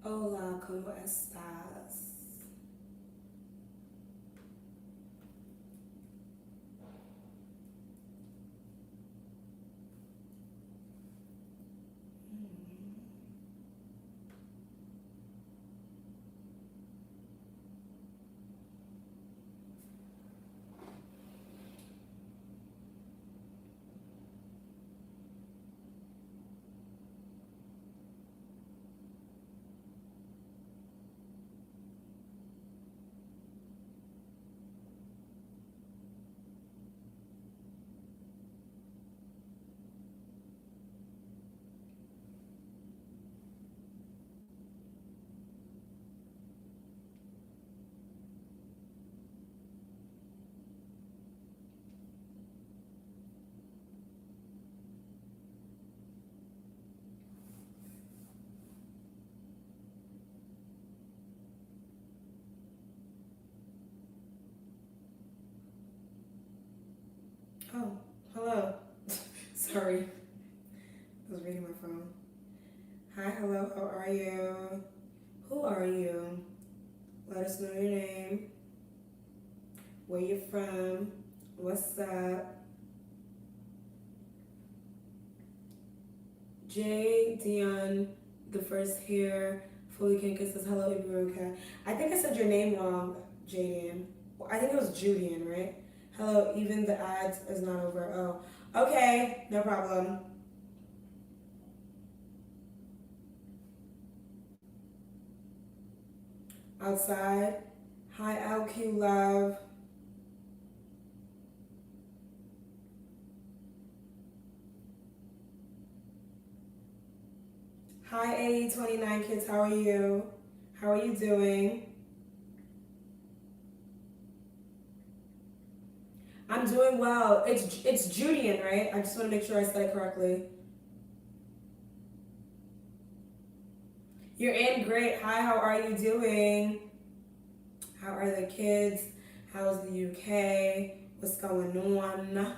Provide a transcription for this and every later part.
Hola, ¿cómo estás? Oh, hello. Sorry, I was reading my phone. Hi, hello, how are you? Who are you? Let us know your name, where you're from, what's up. Jay Dion, the first here, fully kinky says hello, Iburuka. I think I said your name wrong, Jadian. I think it was Julian, right? Hello, even the ads is not over. Oh, okay, no problem. Outside. Hi, LQ Love. Hi, AE29 kids. How are you? How are you doing? I'm doing well. It's Julian, right? I just want to make sure I said it correctly. You're in great. Hi, how are you doing? How are the kids? How's the UK? What's going on?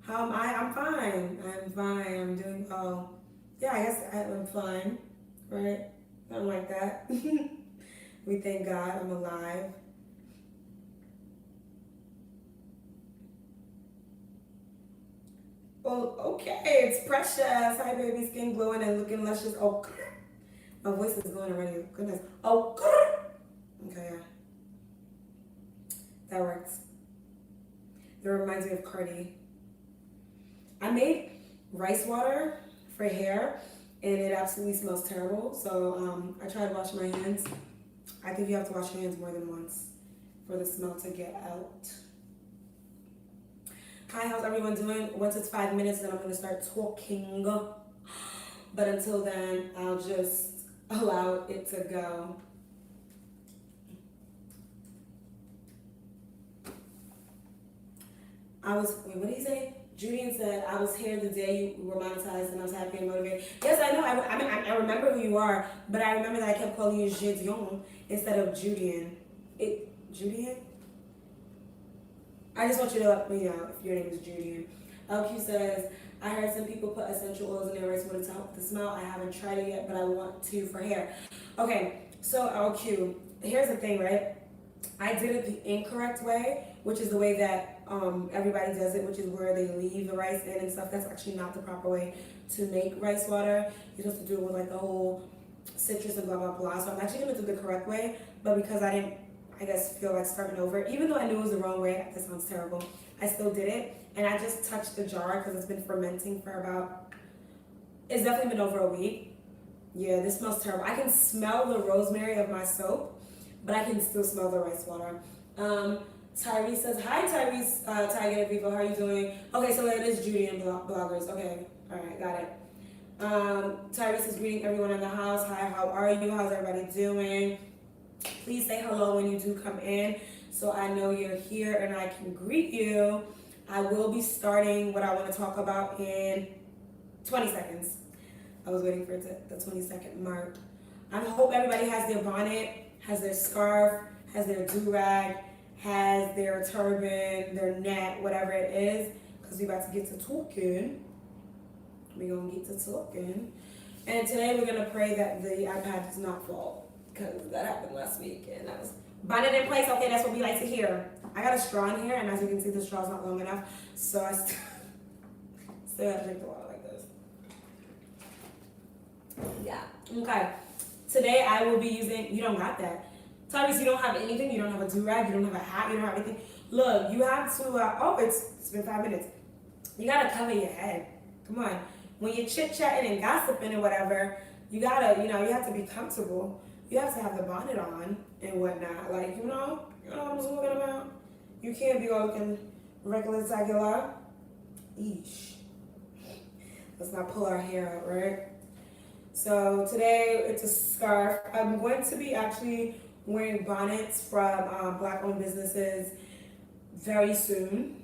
How am I? I'm fine. I'm fine. I'm doing well. Yeah, I guess I'm fine, right? Something like that. We thank God I'm alive. Well, okay, it's precious. Hi, baby, skin glowing and looking luscious. Oh, my voice is going already. Goodness. Oh, okay, yeah, that works. It reminds me of Cardi. I made rice water for hair, and it absolutely smells terrible. So I tried to wash my hands. I think you have to wash your hands more than once for the smell to get out. Hi, how's everyone doing? Once it's 5 minutes, then I'm gonna start talking. But until then, I'll just allow it to go. Wait, what did he say? Julian said, I was here the day you were monetized and I was happy and motivated. Yes, I know. I remember who you are, but I remember that I kept calling you Gideon instead of Julian. Julian? I just want you to let me know if your name is Julian. LQ says, I heard some people put essential oils in their rice water to help the smell. I haven't tried it yet, but I want to for hair. Okay, so LQ, here's the thing, right? I did it the incorrect way, which is the way that everybody does it, which is where they leave the rice in and stuff. That's actually not the proper way to make rice water. You're supposed to do it with like the whole citrus and blah blah blah. So I'm actually gonna do the correct way, but because I didn't, I guess, feel like starting over, even though I knew it was the wrong way, that sounds terrible, I still did it. And I just touched the jar because it's been fermenting for about, it's definitely been over a week. Yeah, this smells terrible. I can smell the rosemary of my soap, but I can still smell the rice water. Tyrese says, hi Tyrese, Tiger Vivo, how are you doing? Okay, so it is Julian bloggers. Okay, all right, got it. Tyrese is greeting everyone in the house. Hi, how are you? How's everybody doing? Please say hello when you do come in so I know you're here and I can greet you. I will be starting what I want to talk about in 20 seconds. I was waiting for the 20-second mark. I hope everybody has their bonnet, has their scarf, has their do-rag, has their turban, their net, whatever it is, because we about to get to talking. We're going to get to talking. And today we're gonna pray that the iPad does not fall, because that happened last week and that was bonnet in place. Okay, that's what we like to hear. I got a straw in here, and as you can see, the straw's not long enough, so I still have to drink the water like this. Yeah. Okay. Today I will be using. You don't got that. Tyrese, you don't have anything. You don't have a do-rag. You don't have a hat. You don't have anything. Look, you have to. Oh, it's been 5 minutes. You gotta cover your head. Come on. When you're chit-chatting and gossiping and whatever, you gotta, you have to be comfortable. You have to have the bonnet on and whatnot. Like, you know what I'm talking about? You can't be all looking regular. Eesh. Let's not pull our hair out, right? So today it's a scarf. I'm going to be actually wearing bonnets from Black-owned businesses very soon.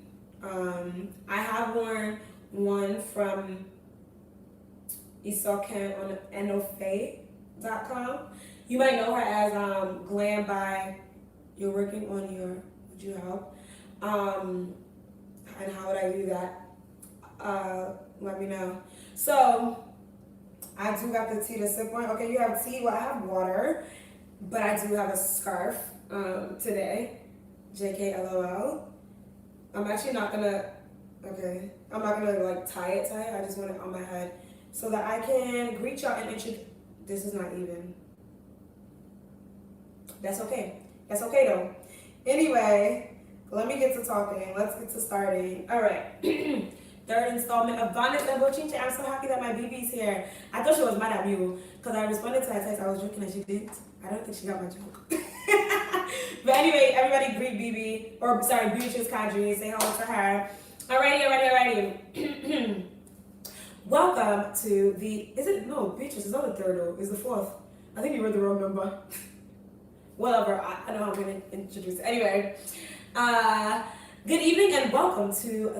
I have worn one from Isoken on enofe.com. You might know her as Glam by You're Working on Your, would you help? And how would I do that? Let me know. So I do got the tea to sip on. Okay, you have tea. Well, I have water, but I do have a scarf today. JK LOL. I'm actually not gonna. Okay, I'm not gonna like tie it tight. I just want it on my head so that I can greet y'all and introduce. This is not even. That's okay. That's okay though. Anyway, let me get to talking. Let's get to starting. All right. Third installment of Bonnets and Bochinche. I'm so happy that my BB's here. I thought she was mad at you because I responded to that text. I was joking and she didn't. I don't think she got my joke. But anyway, everybody greet BB, or sorry, Beatrice Kadri. Say hello to her. Alrighty. Welcome to the, Beatrice is not the third though, it's the fourth. I think you read the wrong number. Whatever, I know how I'm gonna introduce it. Anyway, good evening and welcome to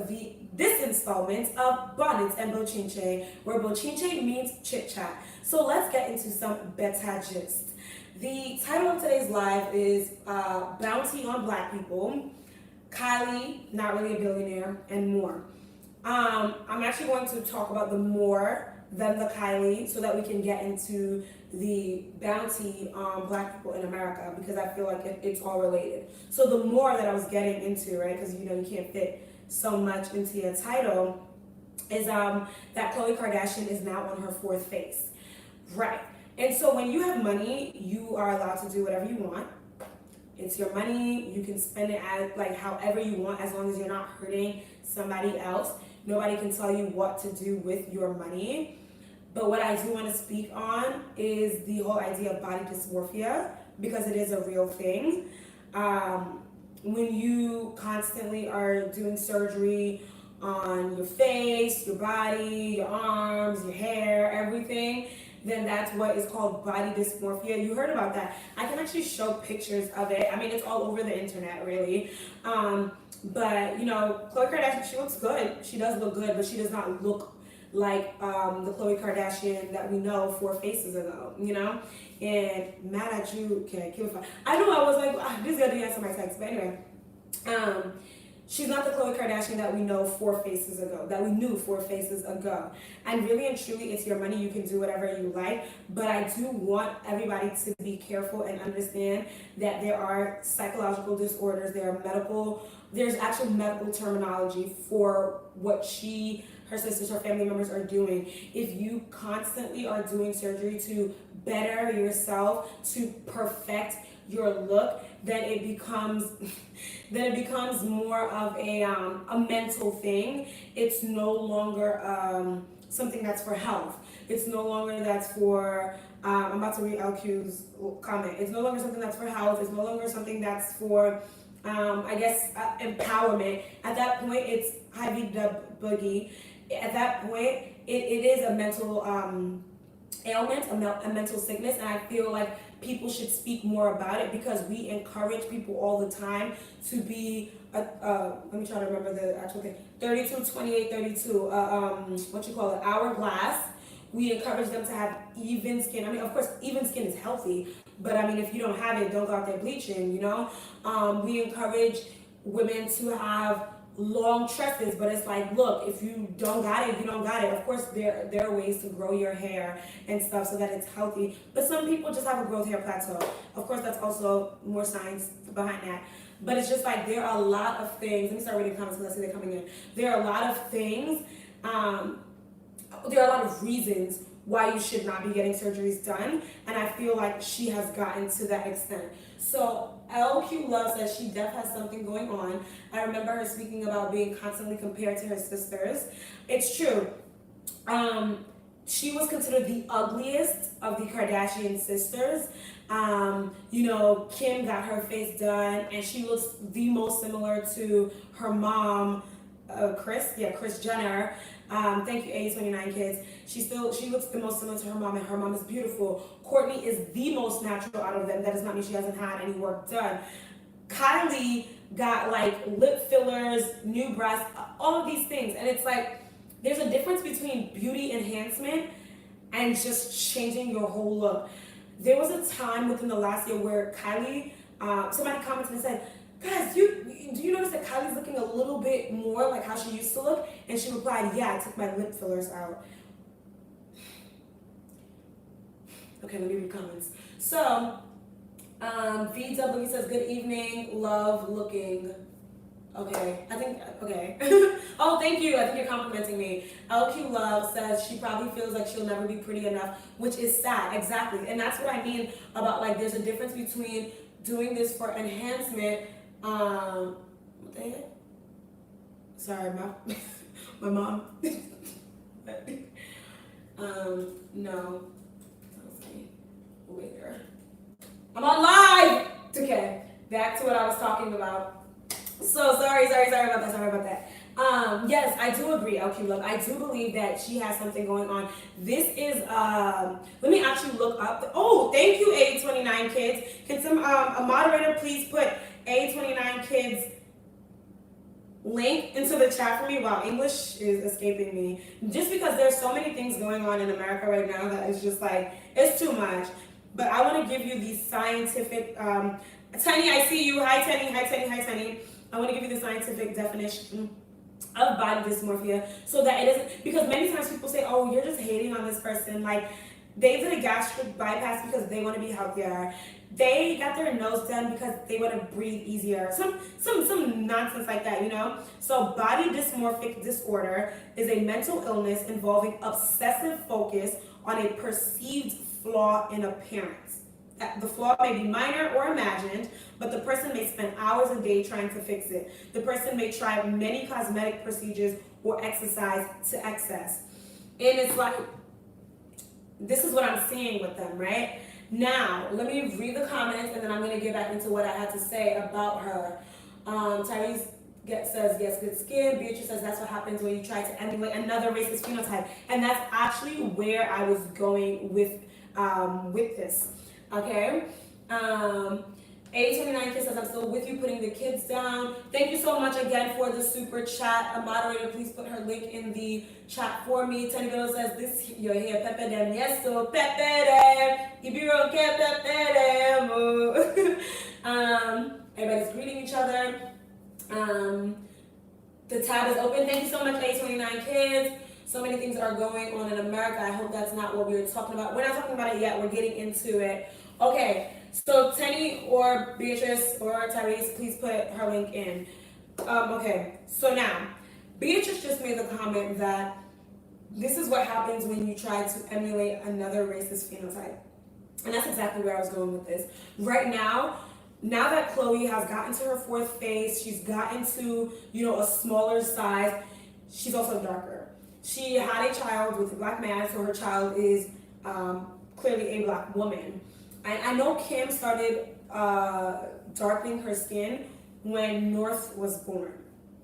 this installment of Bonnets and Bochinche, where Bochinche means chit chat. So let's get into some better gist. The title of today's live is Bounty on Black People, Kylie, not really a billionaire, and more. I'm actually going to talk about the more than the Kylie so that we can get into the bounty on Black people in America, because I feel like it's all related. So the more that I was getting into, right, because you can't fit so much into your title, is that Khloe Kardashian is now on her fourth face. Right. And so when you have money, you are allowed to do whatever you want. It's your money. You can spend it as like however you want, as long as you're not hurting somebody else. Nobody can tell you what to do with your money. But what I do want to speak on is the whole idea of body dysmorphia, because it is a real thing. When you constantly are doing surgery on your face, your body, your arms, your hair, everything, then that's what is called body dysmorphia. You heard about that. I can actually show pictures of it. I mean, it's all over the internet, really. But, Khloe Kardashian, she looks good. She does look good, but she does not look like the Khloe Kardashian that we know 4 faces ago, And mad at you, okay, kill fun. I know I was like, this is going to answer my text, but anyway. She's not the Khloe Kardashian that we know 4 faces ago, that we knew 4 faces ago. And really and truly, it's your money. You can do whatever you like. But I do want everybody to be careful and understand that there are psychological disorders. There's actual medical terminology for what her sisters, her family members are doing. If you constantly are doing surgery to better yourself, to perfect your look, then it becomes more of a mental thing. It's no longer something that's for health. It's no longer that's for I'm about to read LQ's comment. It's no longer something that's for health. It's no longer something that's for empowerment. At that point, it's heavy boogie. At that point, it is a mental ailment, a mental sickness, and I feel like people should speak more about it, because we encourage people all the time to be let me try to remember the actual thing, 32, 28, 32, hourglass. We encourage them to have even skin. I mean, of course, even skin is healthy, but I mean, if you don't have it, don't go out there bleaching, We encourage women to have long tresses, but it's like, look, if you don't got it, you don't got it. Of course, there are ways to grow your hair and stuff so that it's healthy, but some people just have a growth hair plateau. Of course, that's also more science behind that. But it's just like, there are a lot of things. Let me start reading comments so let's see they're coming in. There are a lot of things, there are a lot of reasons why you should not be getting surgeries done, and I feel like she has gotten to that extent. So LQ Love says she definitely has something going on. I remember her speaking about being constantly compared to her sisters. It's true. She was considered the ugliest of the Kardashian sisters. You know, Kim got her face done, and she looks the most similar to her mom, Kris Jenner. Thank you, 8029 kids. She looks the most similar to her mom, and her mom is beautiful. Kourtney is the most natural out of them. That does not mean she hasn't had any work done. Kylie got like lip fillers, new breasts, all of these things. And it's like, there's a difference between beauty enhancement and just changing your whole look. There was a time within the last year where Kylie, somebody commented and said, guys, do you notice that Kylie's looking a little bit more like how she used to look? And she replied, yeah, I took my lip fillers out. Okay, let me read comments. So, VW says, good evening, love looking. Okay, okay. Oh, thank you. I think you're complimenting me. LQ Love says she probably feels like she'll never be pretty enough, which is sad. Exactly. And that's what I mean about, like, there's a difference between doing this for enhancement. What the heck? Sorry, my mom. No. Later. I'm on live! Okay, back to what I was talking about. So sorry about that. Yes, I do agree, LQ Love. I do believe that she has something going on. This is, let me actually look up. Oh, thank you, A29 kids. Can a moderator please put A29 kids link into the chat for me? Wow, English is escaping me. Just because there's so many things going on in America right now that it's just like, it's too much. But I want to give you the scientific, Tiny, I see you. Hi, Tiny. I want to give you the scientific definition of body dysmorphia so that it isn't, because many times people say, oh, you're just hating on this person. Like, they did a gastric bypass because they want to be healthier. They got their nose done because they want to breathe easier. Some nonsense like that, you know? So body dysmorphic disorder is a mental illness involving obsessive focus on a perceived flaw in appearance. The flaw may be minor or imagined, but the person may spend hours a day trying to fix it. The person may try many cosmetic procedures or exercise to excess. And it's like, this is what I'm seeing with them, right? Now, let me read the comments, and then I'm going to get back into what I had to say about her. Tyrese says, yes, good skin. Beatrice says, that's what happens when you try to emulate another racist phenotype. And that's actually where I was going with this. Okay? A29 Kids says, I'm still with you putting the kids down. Thank you so much again for the super chat. A moderator, please put her link in the chat for me. Teddy Bill says, this, your hair, pepe them. Yes, so pepe them. Ibiro ke pepe them. Everybody's greeting each other. The tab is open. Thank you so much, A29 Kids. So many things are going on in America. I hope that's not what we were talking about. We're not talking about it yet. We're getting into it. Okay, so Tenny or Beatrice or Tyrese, please put her link in. Okay, so now, Beatrice just made the comment that this is what happens when you try to emulate another racist phenotype. And that's exactly where I was going with this. Right now that Chloe has gotten to her fourth face, she's gotten to, you know, a smaller size, she's also darker. She had a child with a black man, so her child is clearly a black woman. And I know Kim started darkening her skin when North was born.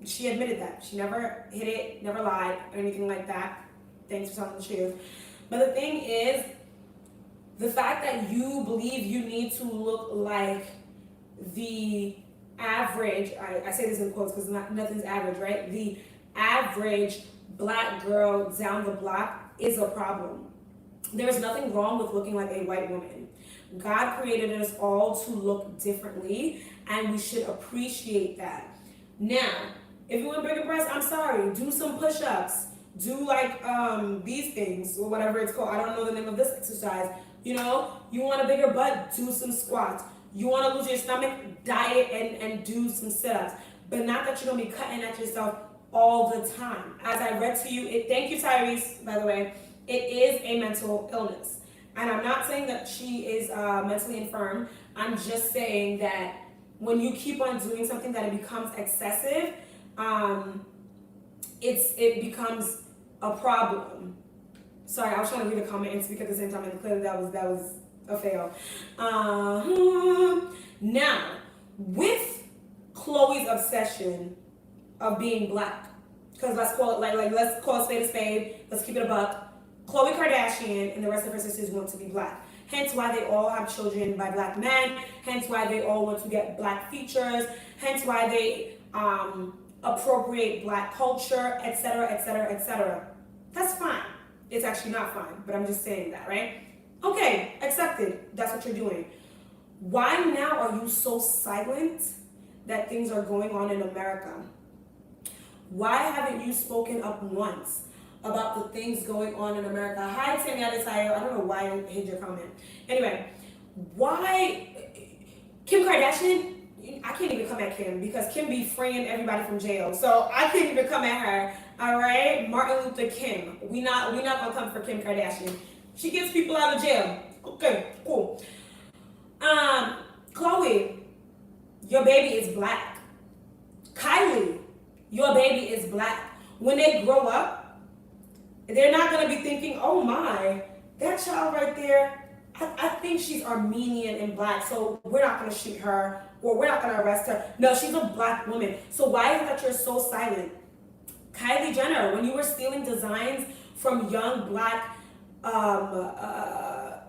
She admitted that. She never hid it, never lied, or anything like that. Thanks for telling the truth. But the thing is, the fact that you believe you need to look like the average, I say this in quotes because nothing's average, right? The average black girl down the block is a problem. There's nothing wrong with looking like a white woman. God created us all to look differently, and we should appreciate that. Now, If you want bigger breasts, I'm sorry. Do some push-ups. Do like these things or whatever it's called. I don't know the name of this exercise. You know, you want a bigger butt, do some squats. You want to lose your stomach, diet and do some sit-ups. But not that you're gonna be cutting at yourself all the time. As I read to you, thank you, Tyrese, by the way, it is a mental illness. And I'm not saying that she is mentally infirm. I'm just saying that when you keep on doing something that it becomes excessive, it becomes a problem. Sorry, I was trying to read a comment and speak at the same time, and clearly that was a fail. Now, with Chloe's obsession of being black, because let's call it let's call a spade a spade. Let's keep it a buck. Khloe Kardashian and the rest of her sisters want to be black. Hence why they all have children by black men. Hence why they all want to get black features. Hence why they appropriate black culture, etc., etc., etc. That's fine. It's actually not fine, but I'm just saying that, right? Okay, accepted. That's what you're doing. Why now are you so silent that things are going on in America? Why haven't you spoken up once about the things going on in America? Hi, Tammy Adesanya. I don't know why I hid your comment. Anyway, why Kim Kardashian? I can't even come at Kim because Kim be freeing everybody from jail. So I can't even come at her. All right, Martin Luther King. We not gonna come for Kim Kardashian. She gets people out of jail. Okay, cool. Khloe, your baby is black. Kylie, your baby is black. When they grow up, they're not gonna be thinking, oh my, that child right there, I think she's Armenian and black, so we're not gonna shoot her or we're not gonna arrest her. No, she's a black woman. So why is it that you're so silent? Kylie Jenner, when you were stealing designs from young black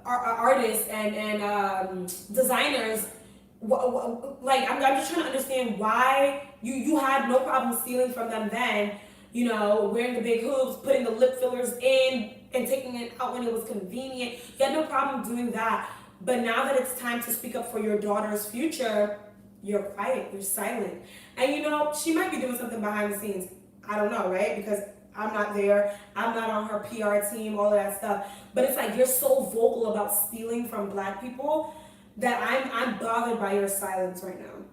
artists and designers, like I'm just trying to understand why you had no problem stealing from them then, you know, wearing the big hoops, putting the lip fillers in and taking it out when it was convenient. You had no problem doing that. But now that it's time to speak up for your daughter's future, you're quiet, you're silent. And you know, she might be doing something behind the scenes. I don't know, right? Because I'm not there. I'm not on her PR team, all of that stuff. But it's like you're so vocal about stealing from black people that I'm bothered by your silence right now.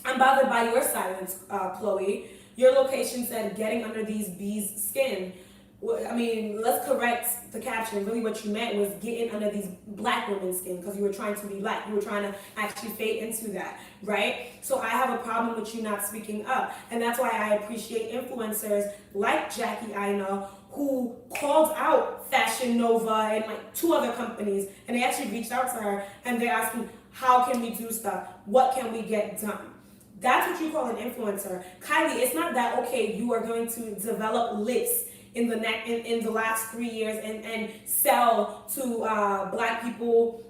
I'm bothered by your silence, Khloe. Your location said getting under these bees' skin. I mean, let's correct the caption. Really what you meant was getting under these black women's skin because you were trying to be black. You were trying to actually fade into that, right? So I have a problem with you not speaking up. And that's why I appreciate influencers like Jackie Aina who called out Fashion Nova and like 2 other companies. And they actually reached out to her and they're asking, how can we do stuff? What can we get done? That's what you call an influencer. Kylie, it's not that, okay, you are going to develop lips in the last 3 years and sell to black people,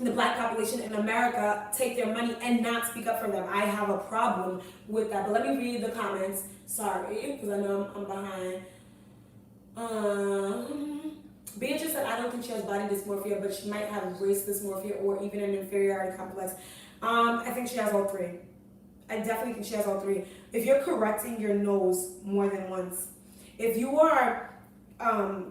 the black population in America, take their money and not speak up for them. I have a problem with that. But let me read the comments. Sorry, because I know I'm behind. Beatrice said, I don't think she has body dysmorphia, but she might have race dysmorphia or even an inferiority complex. I think she has all 3. I definitely think she has all 3. If you're correcting your nose more than once, if you are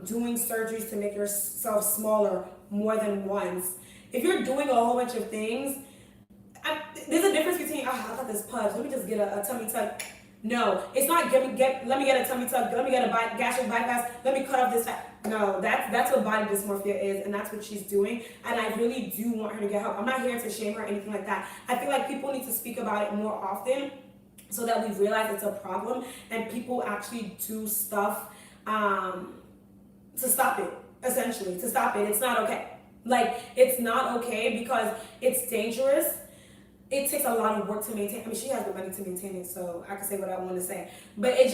doing surgeries to make yourself smaller more than once, if you're doing a whole bunch of things, there's a difference between, I got this pudge, let me just get a tummy tuck. No, it's not let me get a tummy tuck, let me get a gastric bypass, let me cut off this fat. No, that's what body dysmorphia is, and that's what she's doing, and I really do want her to get help. I'm not here to shame her or anything like that. I feel like people need to speak about it more often so that we realize it's a problem and people actually do stuff to stop it, essentially, to stop it. It's not okay. Like, it's not okay because it's dangerous. It takes a lot of work to maintain. I mean, she has the money to maintain it, so I can say what I want to say. But it's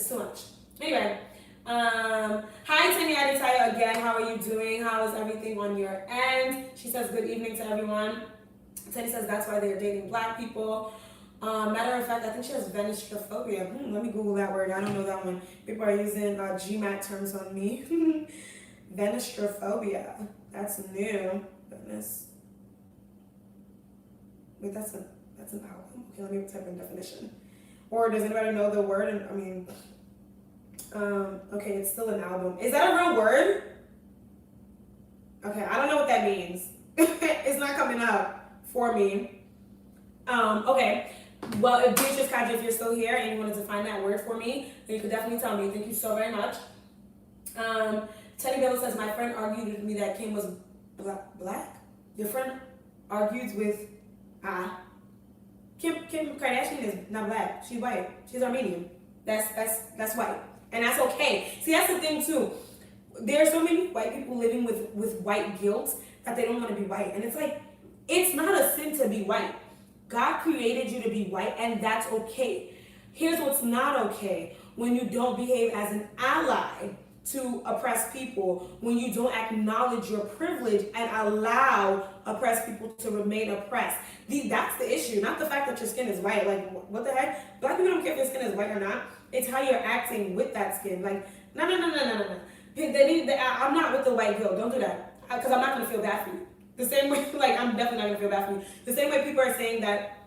too much. Anyway, hi Tammy Adesanya again. How are you doing? How is everything on your end? She says good evening to everyone. Teddy says that's why they're dating black people. Matter of fact, I think she has venistrophobia. Let me Google that word. I don't know that one. People are using GMAT terms on me. Venistrophobia. That's new. Goodness. Wait, that's an album. Okay, let me type in definition. Or does anybody know the word? And I mean, okay, it's still an album. Is that a real word? Okay, I don't know what that means. It's not coming up for me. Okay. Well, if Beatrice Kaja, if you're still here and you wanted to find that word for me, then you could definitely tell me. Thank you so very much. Teddy Bello says, my friend argued with me that Kim was black? Your friend argues with Kim Kardashian is not black. She's white. She's Armenian. That's white. And that's okay. See, that's the thing too. There are so many white people living with white guilt that they don't want to be white. And it's like, it's not a sin to be white. God created you to be white, and that's okay. Here's what's not okay: when you don't behave as an ally to oppressed people, when you don't acknowledge your privilege and allow oppressed people to remain oppressed. That's the issue, not the fact that your skin is white. Like, what the heck? Black people don't care if your skin is white or not. It's how you're acting with that skin. Like, no. I'm not with the white guilt. Don't do that, because I'm not going to feel bad for you. The same way, like, I'm definitely not gonna feel bad for you. The same way people are saying that,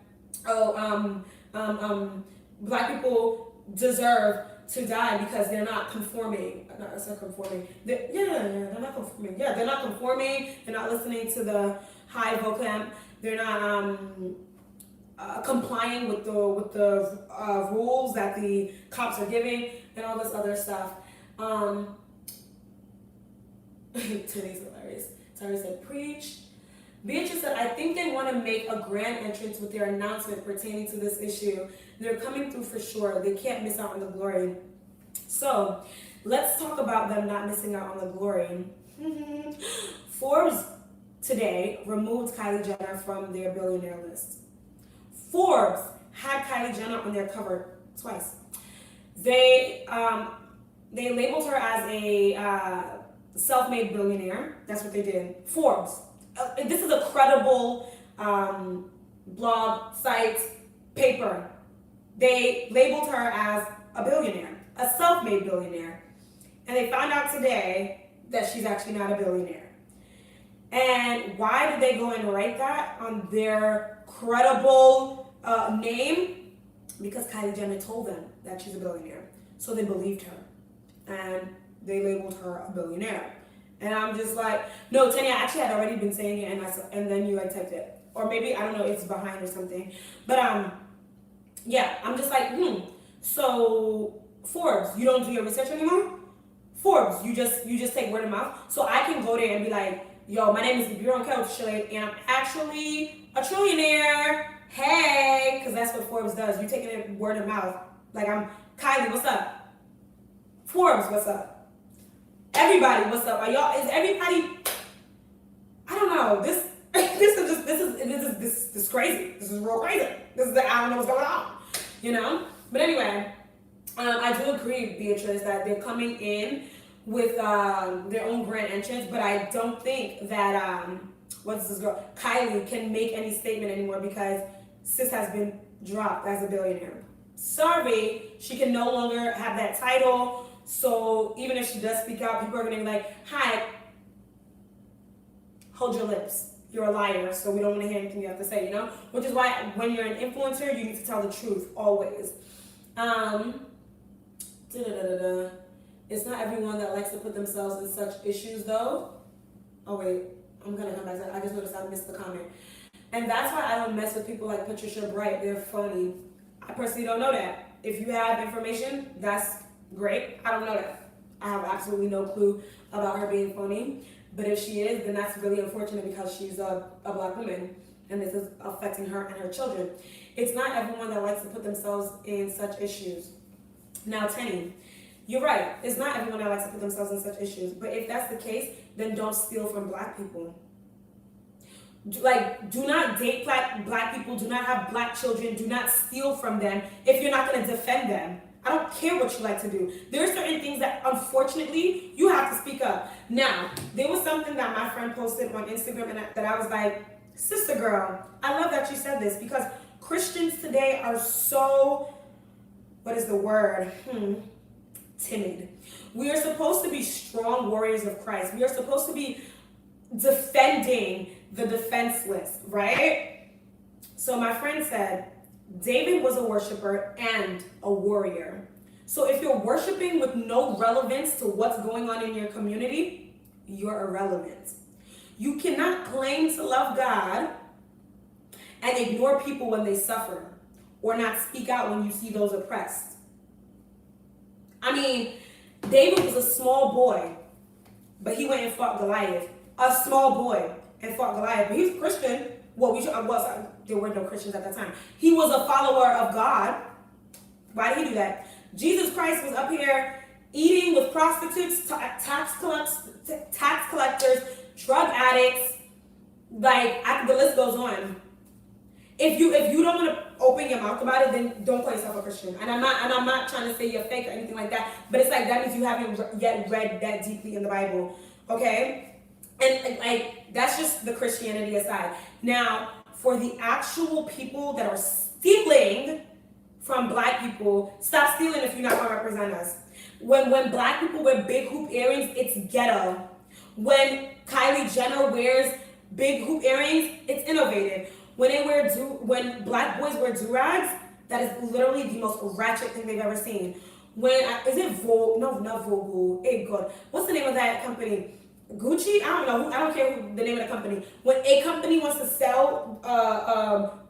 black people deserve to die because they're not conforming. It's not conforming. They're not conforming. Yeah, they're not conforming. They're not listening to the high vocab. They're not complying with the rules that the cops are giving and all this other stuff. Today's hilarious. Tari said, preach. Beatrice said, I think they want to make a grand entrance with their announcement pertaining to this issue. They're coming through for sure. They can't miss out on the glory. So, let's talk about them not missing out on the glory. Forbes today removed Kylie Jenner from their billionaire list. Forbes had Kylie Jenner on their cover twice. They labeled her as a self-made billionaire. That's what they did. Forbes. This is a credible blog, site, paper. They labeled her as a billionaire, a self-made billionaire. And they found out today that she's actually not a billionaire. And why did they go and write that on their credible name? Because Kylie Jenner told them that she's a billionaire. So they believed her. And they labeled her a billionaire. And I'm just like, no, Tanya, I actually had already been saying it, and then you like typed it. Or maybe, I don't know, it's behind or something. But yeah, I'm just like, so Forbes, you don't do your research anymore? Forbes, you just take word of mouth. So I can go there and be like, yo, my name is Bureau Kelly, and I'm actually a trillionaire. Hey, because that's what Forbes does. You're taking it word of mouth. Like, I'm Kylie, what's up? Forbes, what's up? Everybody, what's up? Are y'all? Is everybody? I don't know. This is crazy. This is real crazy. I don't know what's going on. You know. But anyway, I do agree, Beatrice, that they're coming in with their own grand entrance, but I don't think that what's this girl Kylie can make any statement anymore because sis has been dropped as a billionaire. Sorry, she can no longer have that title. So even if she does speak out, people are going to be like, hi, hold your lips. You're a liar, so we don't want to hear anything you have to say, you know? Which is why when you're an influencer, you need to tell the truth, always. It's not everyone that likes to put themselves in such issues, though. Oh, wait. I'm going to come back to that. I just noticed I missed the comment. And that's why I don't mess with people like Patricia Bright. They're phony. I personally don't know that. If you have information, that's great. I don't know that. I have absolutely no clue about her being phony. But if she is, then that's really unfortunate because she's a black woman and this is affecting her and her children. It's not everyone that likes to put themselves in such issues. Now, Tenny, you're right. It's not everyone that likes to put themselves in such issues. But if that's the case, then don't steal from black people. Like, do not date black people. Do not have black children. Do not steal from them if you're not going to defend them. I don't care what you like to do. There are certain things that, unfortunately, you have to speak up. Now, there was something that my friend posted on Instagram that I was like, sister girl, I love that you said this because Christians today are so, what is the word? Timid. We are supposed to be strong warriors of Christ. We are supposed to be defending the defenseless, right? So my friend said, David was a worshiper and a warrior. So if you're worshiping with no relevance to what's going on in your community, you're irrelevant. You cannot claim to love God and ignore people when they suffer, or not speak out when you see those oppressed. I mean, David was a small boy, but he went and fought Goliath. A small boy and fought Goliath, but he was a Christian. There were no Christians at that time. He was a follower of God. Why did he do that? Jesus Christ was up here eating with prostitutes, tax collectors, drug addicts. The list goes on. If you don't want to open your mouth about it, then don't call yourself a Christian. And I'm not trying to say you're fake or anything like that. But it's like that means you haven't yet read that deeply in the Bible, okay? And that's just the Christianity aside. Now, for the actual people that are stealing from black people, stop stealing if you're not gonna represent us. When black people wear big hoop earrings, it's ghetto. When Kylie Jenner wears big hoop earrings, it's innovative. When black boys wear do-rags, that is literally the most ratchet thing they've ever seen. Is it Vogue? No, not Vogue. Hey God, what's the name of that company? Gucci? I don't know. I don't care the name of the company. When a company wants to sell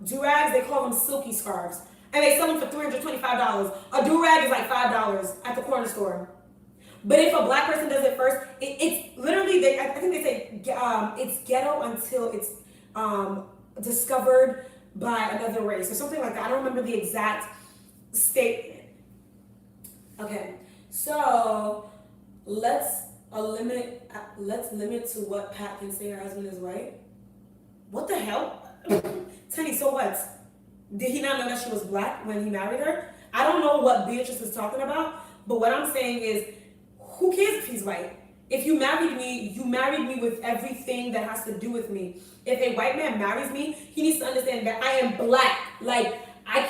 do-rags, they call them silky scarves. And they sell them for $325. A do-rag is like $5 at the corner store. But if a black person does it first, it's literally, I think they say it's ghetto until it's discovered by another race or something like that. I don't remember the exact statement. Okay, so let's limit to what Pat can say her husband is white. What the hell? Tenny, so what? Did he not know that she was black when he married her? I don't know what Beatrice is talking about, but what I'm saying is, who cares if he's white? If you married me with everything that has to do with me. If a white man marries me, he needs to understand that I am black. I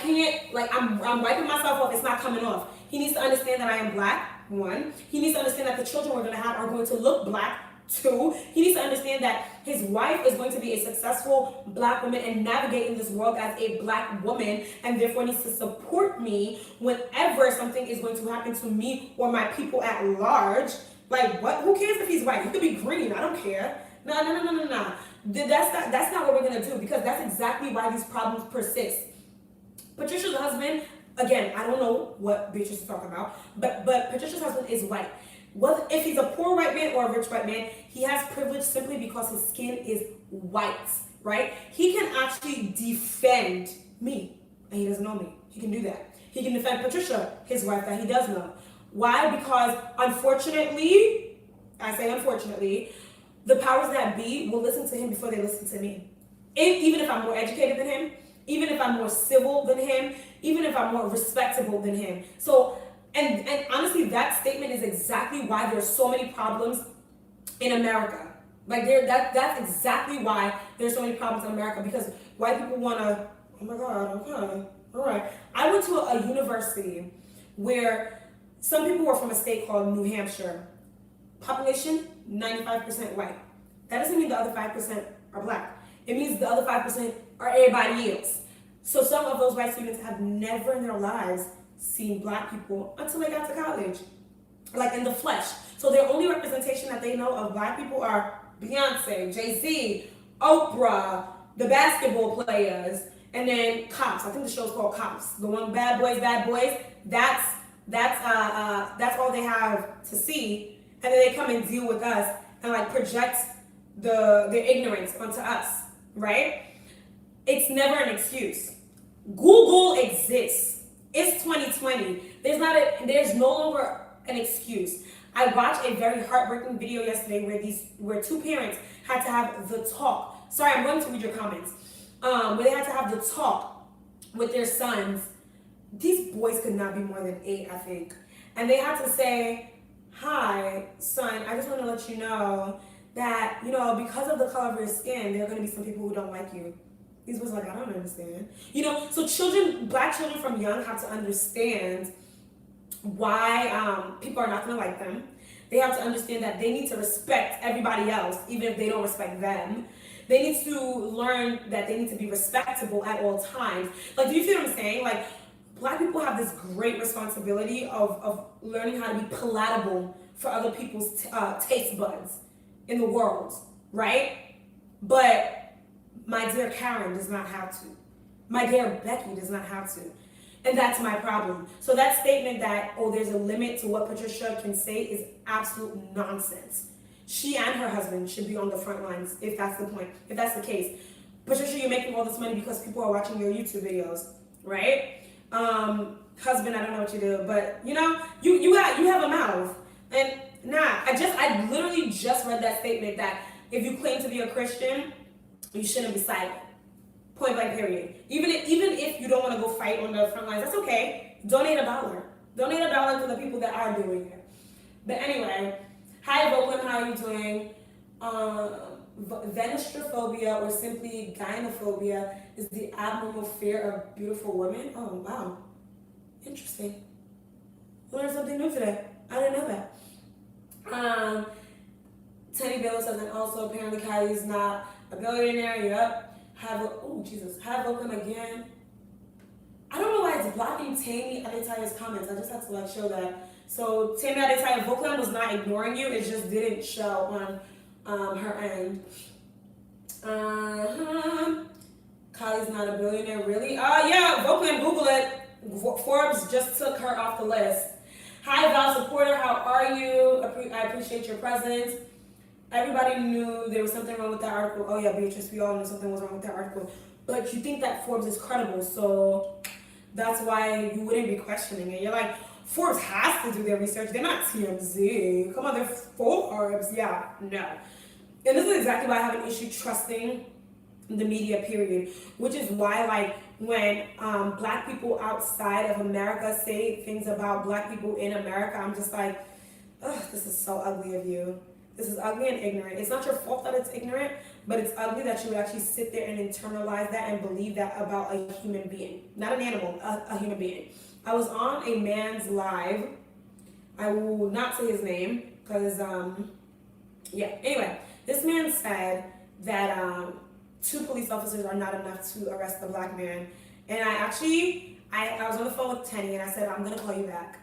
can't, I'm wiping myself off, it's not coming off. He needs to understand that I am black, one. He needs to understand that the children we're gonna have are going to look black, two. He needs to understand that his wife is going to be a successful black woman and navigate in this world as a black woman, and therefore needs to support me whenever something is going to happen to me or my people at large. What? Who cares if he's white? He could be green. I don't care. No. That's not what we're gonna do, because that's exactly why these problems persist. Patricia's husband, again, I don't know what Beatrice is talking about, but Patricia's husband is white. Whether if he's a poor white man or a rich white man, he has privilege simply because his skin is white, right? He can actually defend me, and he doesn't know me. He can do that. He can defend Patricia, his wife, that he does know. Why? Because unfortunately, I say unfortunately, the powers that be will listen to him before they listen to me. Even if I'm more educated than him, even if I'm more civil than him, even if I'm more respectable than him. So, and honestly, that statement is exactly why there's so many problems in America. That's exactly why there's so many problems in America, because white people wanna, oh my God, okay, all right. I went to a university where some people were from a state called New Hampshire. Population, 95% white. That doesn't mean the other 5% are black. It means the other 5% are everybody else. So some of those white students have never in their lives seen black people until they got to college, in the flesh. So their only representation that they know of black people are Beyonce, Jay-Z, Oprah, the basketball players, and then Cops. I think the show's called Cops. The one Bad Boys. That's all they have to see, and then they come and deal with us and project their ignorance onto us, right? It's never an excuse. Google exists. It's 2020. There's no longer an excuse. I watched a very heartbreaking video yesterday where two parents had to have the talk. Sorry, I'm going to read your comments. Where they had to have the talk with their sons. These boys could not be more than 8, I think. And they had to say, hi, son, I just want to let you know that, because of the color of your skin, there are going to be some people who don't like you. These boys I don't understand. So black children from young have to understand why people are not going to like them. They have to understand that they need to respect everybody else, even if they don't respect them. They need to learn that they need to be respectable at all times. Like, do you see what I'm saying? Like, Black people have this great responsibility of learning how to be palatable for other people's taste buds in the world, right? But my dear Karen does not have to. My dear Becky does not have to. And that's my problem. So that statement that, oh, there's a limit to what Patricia can say is absolute nonsense. She and her husband should be on the front lines if that's the point, if that's the case. Patricia, you're making all this money because people are watching your YouTube videos, right? Husband, I don't know what you do, but you know, you have a mouth. And I literally just read that statement that if you claim to be a Christian, you shouldn't be silent. Point blank period. Even if you don't want to go fight on the front lines, that's okay. Donate $1. Donate $1 to the people that are doing it. But anyway, hi Brooklyn, how are you doing? Venostrophobia, or simply gynophobia, is the abnormal fear of beautiful women. Oh wow, interesting. Learned something new today. I didn't know that. Teddy Bill says, and also apparently Kylie's not a billionaire. Yep. Have Oakland again. I don't know why it's blocking Tammy Adetaya's comments. I just have to show that. So Tammy Adetaya, Oakland was not ignoring you. It just didn't show on her end. Kylie's not a billionaire, really? Yeah, Oakland, Google it. Forbes just took her off the list. Hi, Val supporter, how are you? I appreciate your presence. Everybody knew there was something wrong with that article. Oh yeah, Beatrice, we all knew something was wrong with that article. But you think that Forbes is credible, so that's why you wouldn't be questioning it. You're like, Forbes has to do their research. They're not TMZ. Come on, they're Forbes. Yeah, no. And this is exactly why I have an issue trusting the media, period. Which is why, when Black people outside of America say things about Black people in America, I'm just like, ugh, this is so ugly of you. This is ugly and ignorant. It's not your fault that it's ignorant, but it's ugly that you would actually sit there and internalize that and believe that about a human being. Not an animal, a human being. I was on a man's live. I will not say his name because, yeah. Anyway, this man said that 2 police officers are not enough to arrest the Black man. And I was on the phone with Tenny and I said, I'm going to call you back.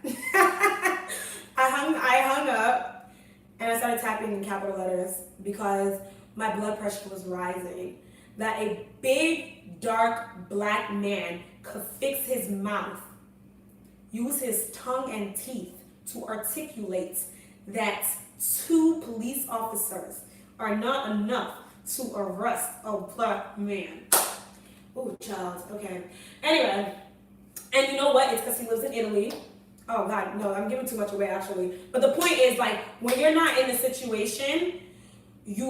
I hung up. And I started tapping in capital letters because my blood pressure was rising. That a big, dark Black man could fix his mouth, use his tongue and teeth to articulate that 2 police officers are not enough to arrest a Black man. Ooh, child. Okay. Anyway, and you know what? It's because he lives in Italy. Oh God, no, I'm giving too much away actually. But the point is, when you're not in a situation, you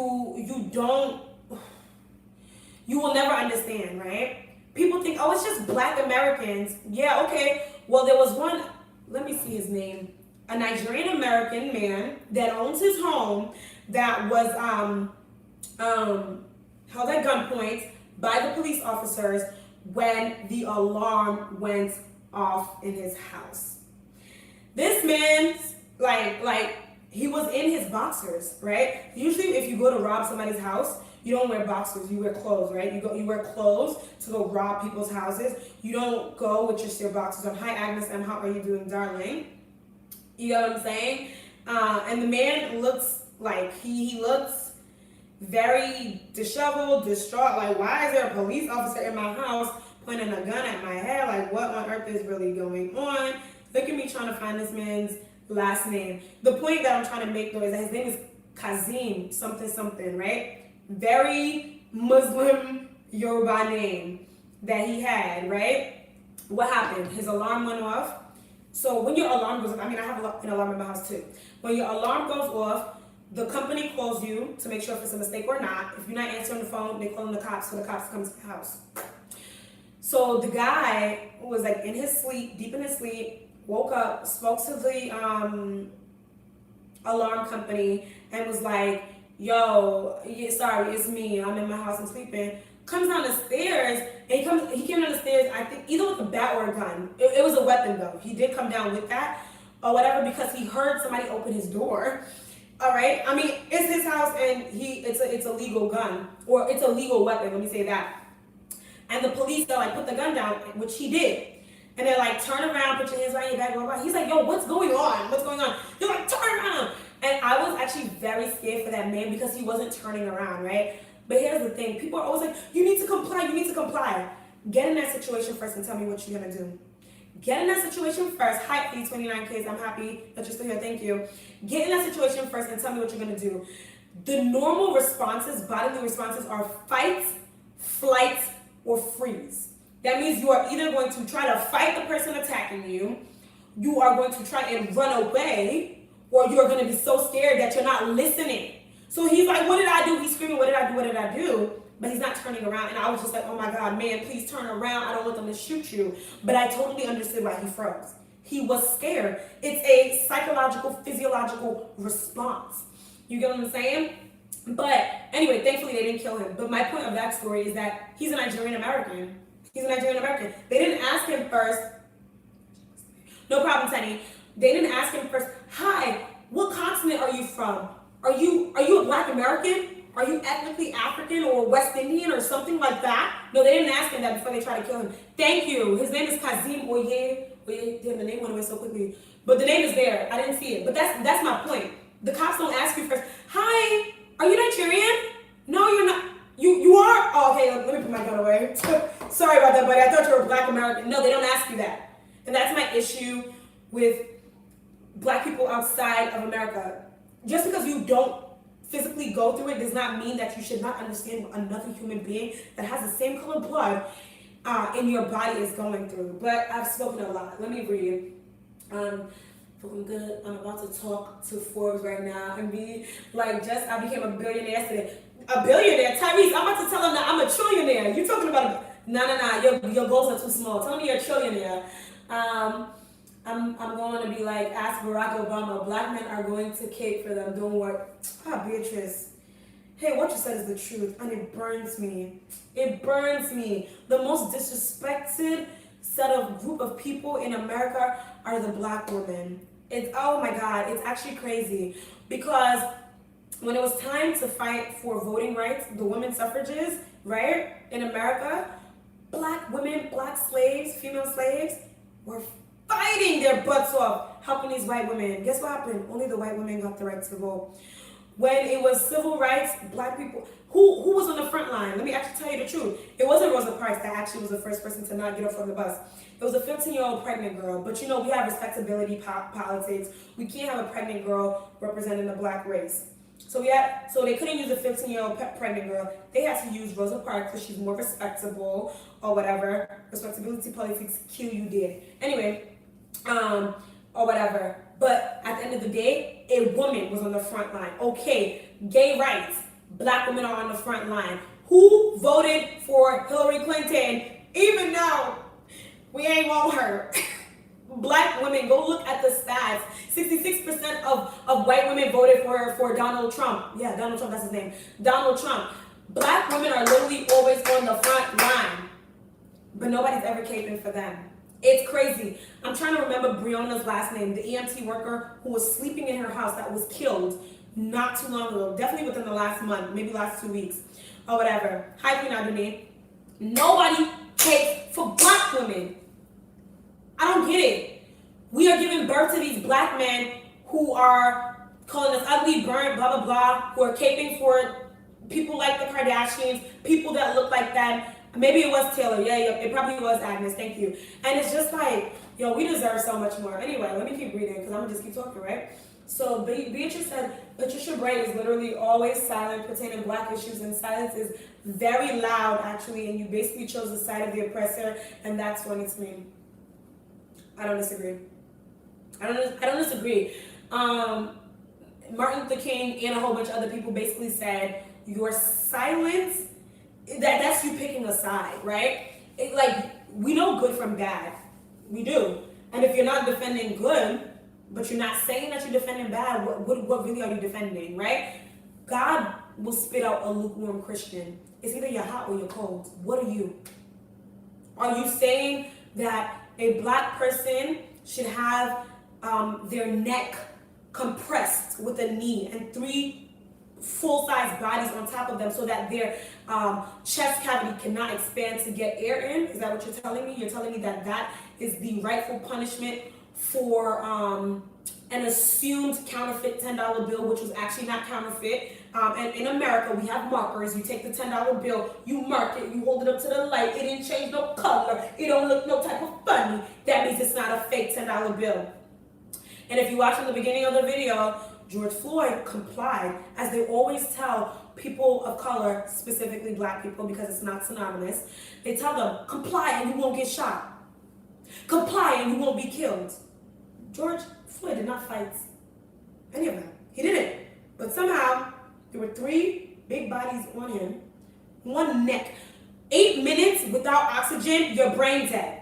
will never understand, right? People think, oh, it's just Black Americans. Yeah, okay. Well, there was one, let me see his name, a Nigerian American man that owns his home that was held at gunpoint by the police officers when the alarm went off in his house. This man's he was in his boxers, right? Usually if you go to rob somebody's house, you don't wear boxers, you wear clothes, right? You wear clothes to go rob people's houses. You don't go with just your boxers on. Hi Agnes, and how are you doing, darling? You know what I'm saying? And the man looks like he looks very disheveled, distraught. Why is there a police officer in my house pointing a gun at my head? What on earth is really going on? Look at me trying to find this man's last name. The point that I'm trying to make though is that his name is Kazim something, right? Very Muslim Yoruba name that he had, right? What happened? His alarm went off. So when your alarm goes off, I have an alarm in my house too. When your alarm goes off, the company calls you to make sure if it's a mistake or not. If you're not answering the phone, they call in the cops, so the cops come to the house. So the guy was in his sleep, deep in his sleep, woke up, spoke to the alarm company and was like, yo, yeah, sorry, it's me. I'm in my house, I'm sleeping. Comes down the stairs, and he came down the stairs, I think, either with a bat or a gun. It was a weapon, though. He did come down with that. or whatever because he heard somebody open his door. All right, I mean, it's his house and it's a legal gun, or it's a legal weapon, let me say that. And the police, they're like, put the gun down, which he did. And they're like, turn around, put your hands behind your back, blah, blah. He's like, yo, what's going on? What's going on? They're like, turn around. And I was actually very scared for that man because he wasn't turning around, right? But here's the thing. People are always like, you need to comply, you need to comply. Get in that situation first and tell me what you're going to do. Get in that situation first. Hi, please, 29 kids. I'm happy that you're still here. Thank you. Get in that situation first and tell me what you're going to do. The normal responses, bodily responses, are fight, flight, or freeze. That means you are either going to try to fight the person attacking you, you are going to try and run away, or you're going to be so scared that you're not listening. So he's like, what did I do? He's screaming, what did I do? What did I do? But he's not turning around. And I was just like, oh my God, man, please turn around. I don't want them to shoot you. But I totally understood why he froze. He was scared. It's a psychological, physiological response. You get what I'm saying? But anyway, thankfully they didn't kill him. But my point of that story is that he's a Nigerian American. He's a Nigerian American. They didn't ask him first. No problem, Tenny. They didn't ask him first, hi, what continent are you from? Are you a Black American? Are you ethnically African or West Indian or something like that? No, they didn't ask him that before they tried to kill him. Thank you. His name is Kazim Oye. Damn, the name went away so quickly. But the name is there. I didn't see it. But that's my point. The cops don't ask you first, hi, are you Nigerian? No, you're not. You are? Oh, okay, let me put my gun away. Sorry about that, buddy. I thought you were a Black American. No, they don't ask you that. And that's my issue with Black people outside of America. Just because you don't physically go through it does not mean that you should not understand what another human being that has the same color blood in your body is going through. But I've spoken a lot. Let me read it. Feeling good. I'm about to talk to Forbes right now and be like, I became a billionaire today. A billionaire? Tyrese, I'm about to tell him that I'm a trillionaire. You talking about your goals are too small. Tell me you're a trillionaire. I'm going to be like, ask Barack Obama, Black men are going to cape for them, don't worry. Beatrice. Hey, what you said is the truth, and it burns me. It burns me. The most disrespected group of people in America are the Black women. Oh my God, it's actually crazy. Because when it was time to fight for voting rights, the women's suffrages, right, in America, Black women, Black slaves, female slaves, were fighting their butts off, helping these white women. Guess what happened? Only the white women got the right to vote. When it was civil rights, Black people, who was on the front line? Let me actually tell you the truth. It wasn't Rosa Parks that actually was the first person to not get off on the bus. It was a 15-year-old pregnant girl. But you know, we have respectability politics. We can't have a pregnant girl representing the Black race. So they couldn't use a 15-year-old pregnant girl. They had to use Rosa Parks because she's more respectable or whatever. Respectability politics, kill you dead. Anyway, or whatever. But at the end of the day, a woman was on the front line. Okay, gay rights, Black women are on the front line. Who voted for Hillary Clinton even though we ain't want her? Black women, go look at the stats. 66% of white women voted for Donald Trump. Yeah, Donald Trump, that's his name. Donald Trump. Black women are literally always on the front line. But nobody's ever caping for them. It's crazy. I'm trying to remember Breonna's last name, the EMT worker who was sleeping in her house that was killed not too long ago. Definitely within the last month, maybe last 2 weeks or whatever. Hi, Queen Adonai. Nobody capes for Black women. I don't get it. We are giving birth to these Black men who are calling us ugly, burnt, blah, blah, blah, who are caping for people like the Kardashians, people that look like them. Maybe it was Taylor. Yeah, it probably was Agnes. Thank you. And it's just like, yo, we deserve so much more. Anyway, let me keep reading because I'm going to just keep talking, right? So Beatrice said, Patricia Bray is literally always silent pertaining Black issues, and silence is very loud, actually, and you basically chose the side of the oppressor, and that's funny to me. I don't disagree. I don't disagree. Martin Luther King and a whole bunch of other people basically said, your silence, that's you picking a side, right? We know good from bad. We do. And if you're not defending good, but you're not saying that you're defending bad, what really are you defending, right? God will spit out a lukewarm Christian. It's either you're hot or you're cold. What are you? Are you saying that a Black person should have their neck compressed with a knee and 3 full-size bodies on top of them so that their chest cavity cannot expand to get air in. Is that what you're telling me? You're telling me that that is the rightful punishment for an assumed counterfeit $10 bill, which was actually not counterfeit. And in America, we have markers. You take the $10 bill, you mark it, you hold it up to the light. It didn't change no color. It don't look no type of funny. That means it's not a fake $10 bill. And if you watch in the beginning of the video, George Floyd complied, as they always tell people of color, specifically black people, because it's not synonymous. They tell them, comply and you won't get shot. Comply and you won't be killed. George Floyd did not fight any of them. He didn't. But somehow, there were 3 big bodies on him, 1 neck. 8 minutes without oxygen, your brain dead.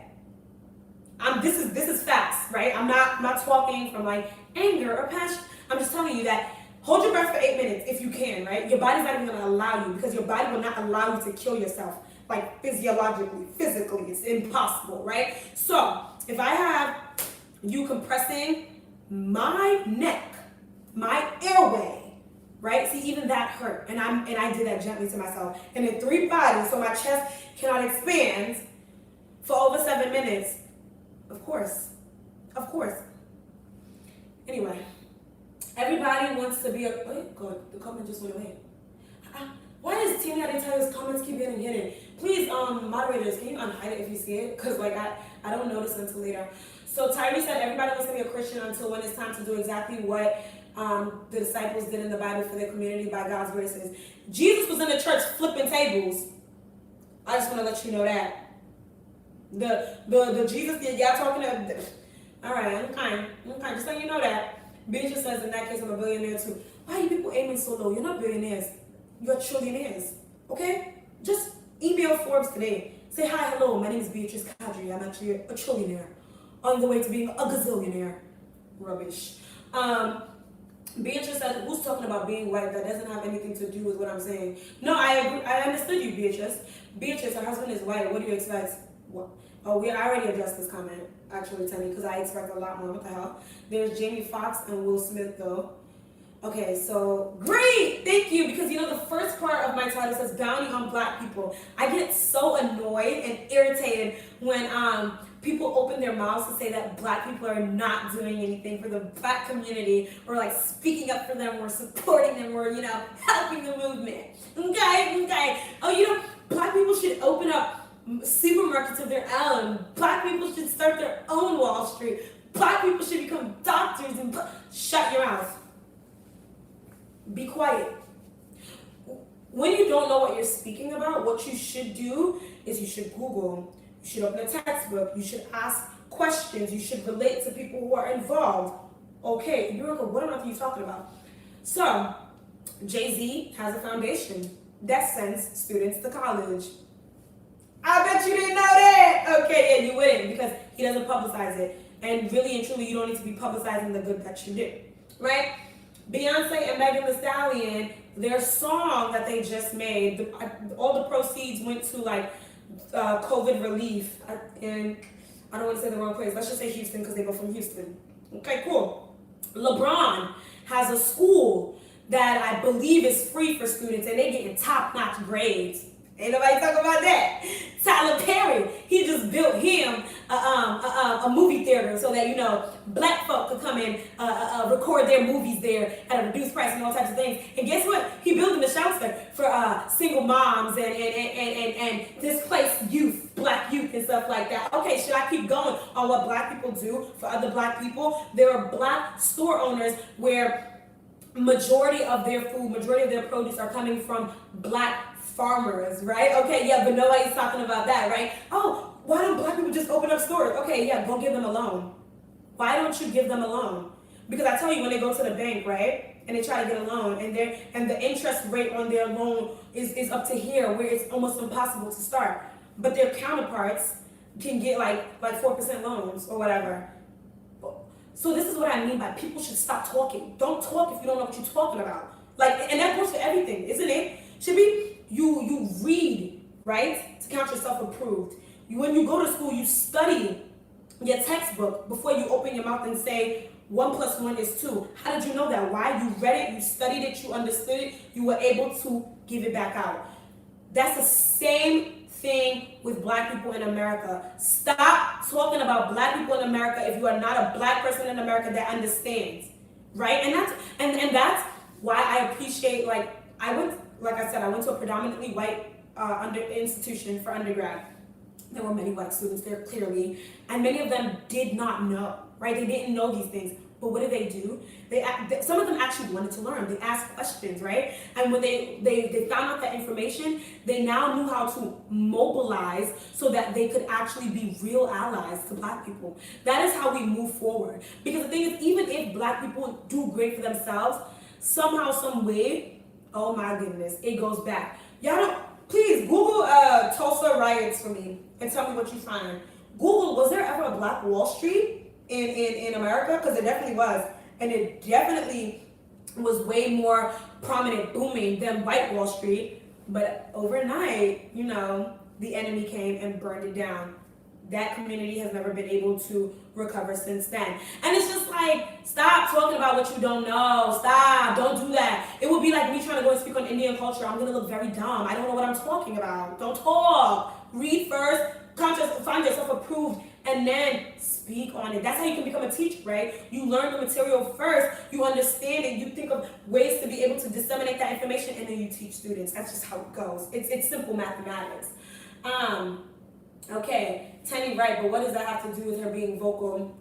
This is facts, right? I'm not talking from like anger or passion. I'm just telling you that hold your breath for 8 minutes if you can, right? Your body's not even gonna allow you, because your body will not allow you to kill yourself, like physiologically, physically. It's impossible, right? So if I have you compressing my neck, my airway, right? See, even that hurt, and I did that gently to myself. And in 3 bodies, so my chest cannot expand for over 7 minutes. Of course. Anyway, everybody wants to be a. Wait, God, the comment just went away. Why does Timmy have to tell his comments keep getting hidden? Please, moderators, can you unhide it if you see it? Because like I don't notice until later. So Tyree said everybody wants to be a Christian until when it's time to do exactly what the disciples did in the Bible for their community by God's graces. Jesus was in the church flipping tables. I just want to let you know that. The Jesus that y'all talking to. All right, I'm kind. Just letting you know that. Beatrice says, in that case, I'm a billionaire too. Why are you people aiming so low? You're not billionaires. You're trillionaires. Okay? Just email Forbes today. Say, hi, hello, my name is Beatrice Kadri. I'm actually a trillionaire. On the way to being a gazillionaire. Rubbish. Beatrice says, who's talking about being white? That doesn't have anything to do with what I'm saying. No, I agree. I understood you, Beatrice. Beatrice, her husband is white. What do you expect? What? Oh, I already addressed this comment, actually, Tammy, because I expect a lot more. What the hell? There's Jamie Foxx and Will Smith, though. Okay, so great, thank you, because you know the first part of my title says bounty on black people. I get so annoyed and irritated when people open their mouths to say that black people are not doing anything for the black community, or like speaking up for them, or supporting them, or helping the movement. Okay. Oh, black people should open up supermarkets of their own. Black people should start their own Wall Street. Black people should become doctors and shut your mouth. Be quiet. When you don't know what you're speaking about, what you should do is you should Google, you should open a textbook, you should ask questions, you should relate to people who are involved. Okay, Eureka, what on earth are you talking about? So, Jay-Z has a foundation that sends students to college. I bet you didn't know that. Okay, yeah, you wouldn't, because he doesn't publicize it. And really and truly, you don't need to be publicizing the good that you do, right? Beyonce and Megan Thee Stallion, their song that they just made, all the proceeds went to like COVID relief. And I don't want to say the wrong place. Let's just say Houston, because they go from Houston. Okay, cool. LeBron has a school that I believe is free for students, and they getting top-notch grades. Ain't nobody talking about that. Tyler Perry, he just built him a movie theater so that, black folk could come and record their movies there at a reduced price and all types of things. And guess what? He built a shelter for single moms and displaced youth, black youth and stuff like that. Okay, should I keep going on what black people do for other black people? There are black store owners where majority of their food, majority of their produce are coming from black farmers, right? Okay, yeah, but nobody's talking about that, right? Oh, why don't black people just open up stores? Okay, yeah, go give them a loan. Why don't you give them a loan? Because I tell you, when they go to the bank, right, and they try to get a loan, and the interest rate on their loan is up to here, where it's almost impossible to start. But their counterparts can get like 4% loans or whatever. So this is what I mean by people should stop talking. Don't talk if you don't know what you're talking about. And that goes for everything, isn't it? Should be you read, right, to count yourself approved. When you go to school, you study your textbook before you open your mouth and say 1 plus 1 is 2. How did you know that? Why? You read it, you studied it, you understood it, you were able to give it back out. That's the same thing with black people in America. Stop talking about black people in America if you are not a black person in America that understands, right? And that's why I appreciate, like I went to a predominantly white institution for undergrad. There were many white students there, clearly, and many of them did not know, right? They didn't know these things. But what do? Some of them actually wanted to learn. They asked questions, right? And when they found out that information, they now knew how to mobilize so that they could actually be real allies to black people. That is how we move forward. Because the thing is, even if black people do great for themselves, somehow, some way, oh my goodness, it goes back. Y'all don't, please Google Tulsa riots for me and tell me what you find. Google, was there ever a Black Wall Street in America? Because there definitely was. And it definitely was way more prominent, booming than White Wall Street. But overnight, the enemy came and burned it down. That community has never been able to recover since then. And it's just like, stop talking about what you don't know. Stop. Don't do that. It would be like me trying to go and speak on Indian culture. I'm going to look very dumb. I don't know what I'm talking about. Don't talk. Read first. Find yourself approved. And then speak on it. That's how you can become a teacher, right? You learn the material first. You understand it. You think of ways to be able to disseminate that information. And then you teach students. That's just how it goes. It's simple mathematics. Okay, Tenny, right, but what does that have to do with her being vocal?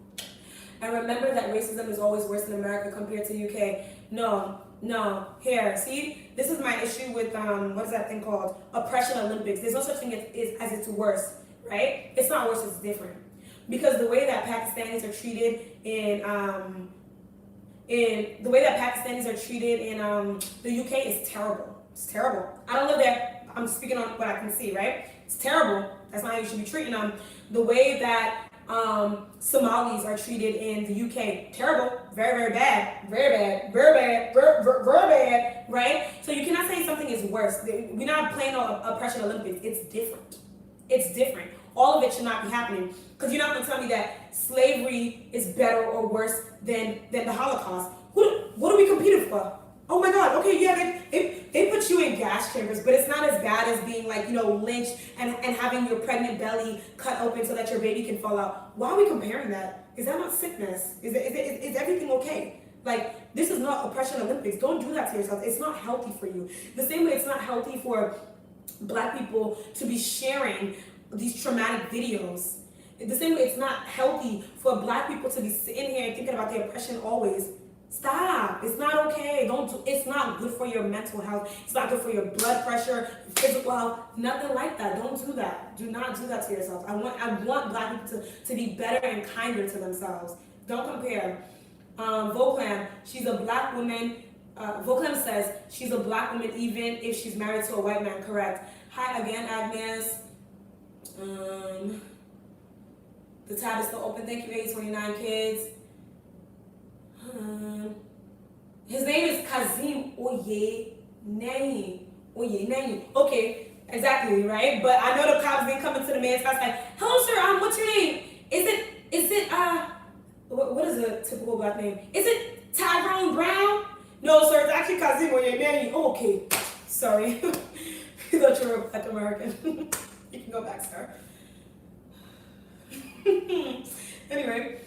And remember that racism is always worse in America compared to UK. No, here, see? This is my issue with, what is that thing called? Oppression Olympics. There's no such thing as it's worse, right? It's not worse, it's different. Because the way that Pakistanis are treated in the UK is terrible. It's terrible. I don't live there. I'm speaking on what I can see, right? It's terrible. That's not how you should be treating them. The way that Somalis are treated in the UK, terrible, very, very bad, very bad, right? So you cannot say something is worse. We're not playing on oppression Olympics. It's different. It's different. All of it should not be happening. Because you're not going to tell me that slavery is better or worse than the Holocaust. What are we competing for? Oh my God, okay, yeah, they put you in gas chambers, but it's not as bad as being like, lynched and having your pregnant belly cut open so that your baby can fall out. Why are we comparing that? Is that not sickness? Is everything okay? Like, this is not oppression Olympics. Don't do that to yourself. It's not healthy for you. The same way it's not healthy for black people to be sharing these traumatic videos. The same way it's not healthy for black people to be sitting here and thinking about their oppression always. Stop. It's not okay. It's not good for your mental health. It's not good for your blood pressure, physical health, nothing like that. Don't do that. Do not do that to yourself. I want black people to be better and kinder to themselves. Don't compare. Voclam, she's a black woman. Voclam says she's a black woman even if she's married to a white man, correct. Hi again, Agnes. The tab is still open. Thank you, 829 kids. His name is Kazim Oyenei. Okay, exactly, right? But I know the cops didn't come into the man's house like, hello sir, what's your name? Is it what is a typical black name? Is it Tyrone Brown? No sir, it's actually Kazim Oyenei. Oh, okay. Sorry. I thought you were a black American. You can go back, sir. Anyway,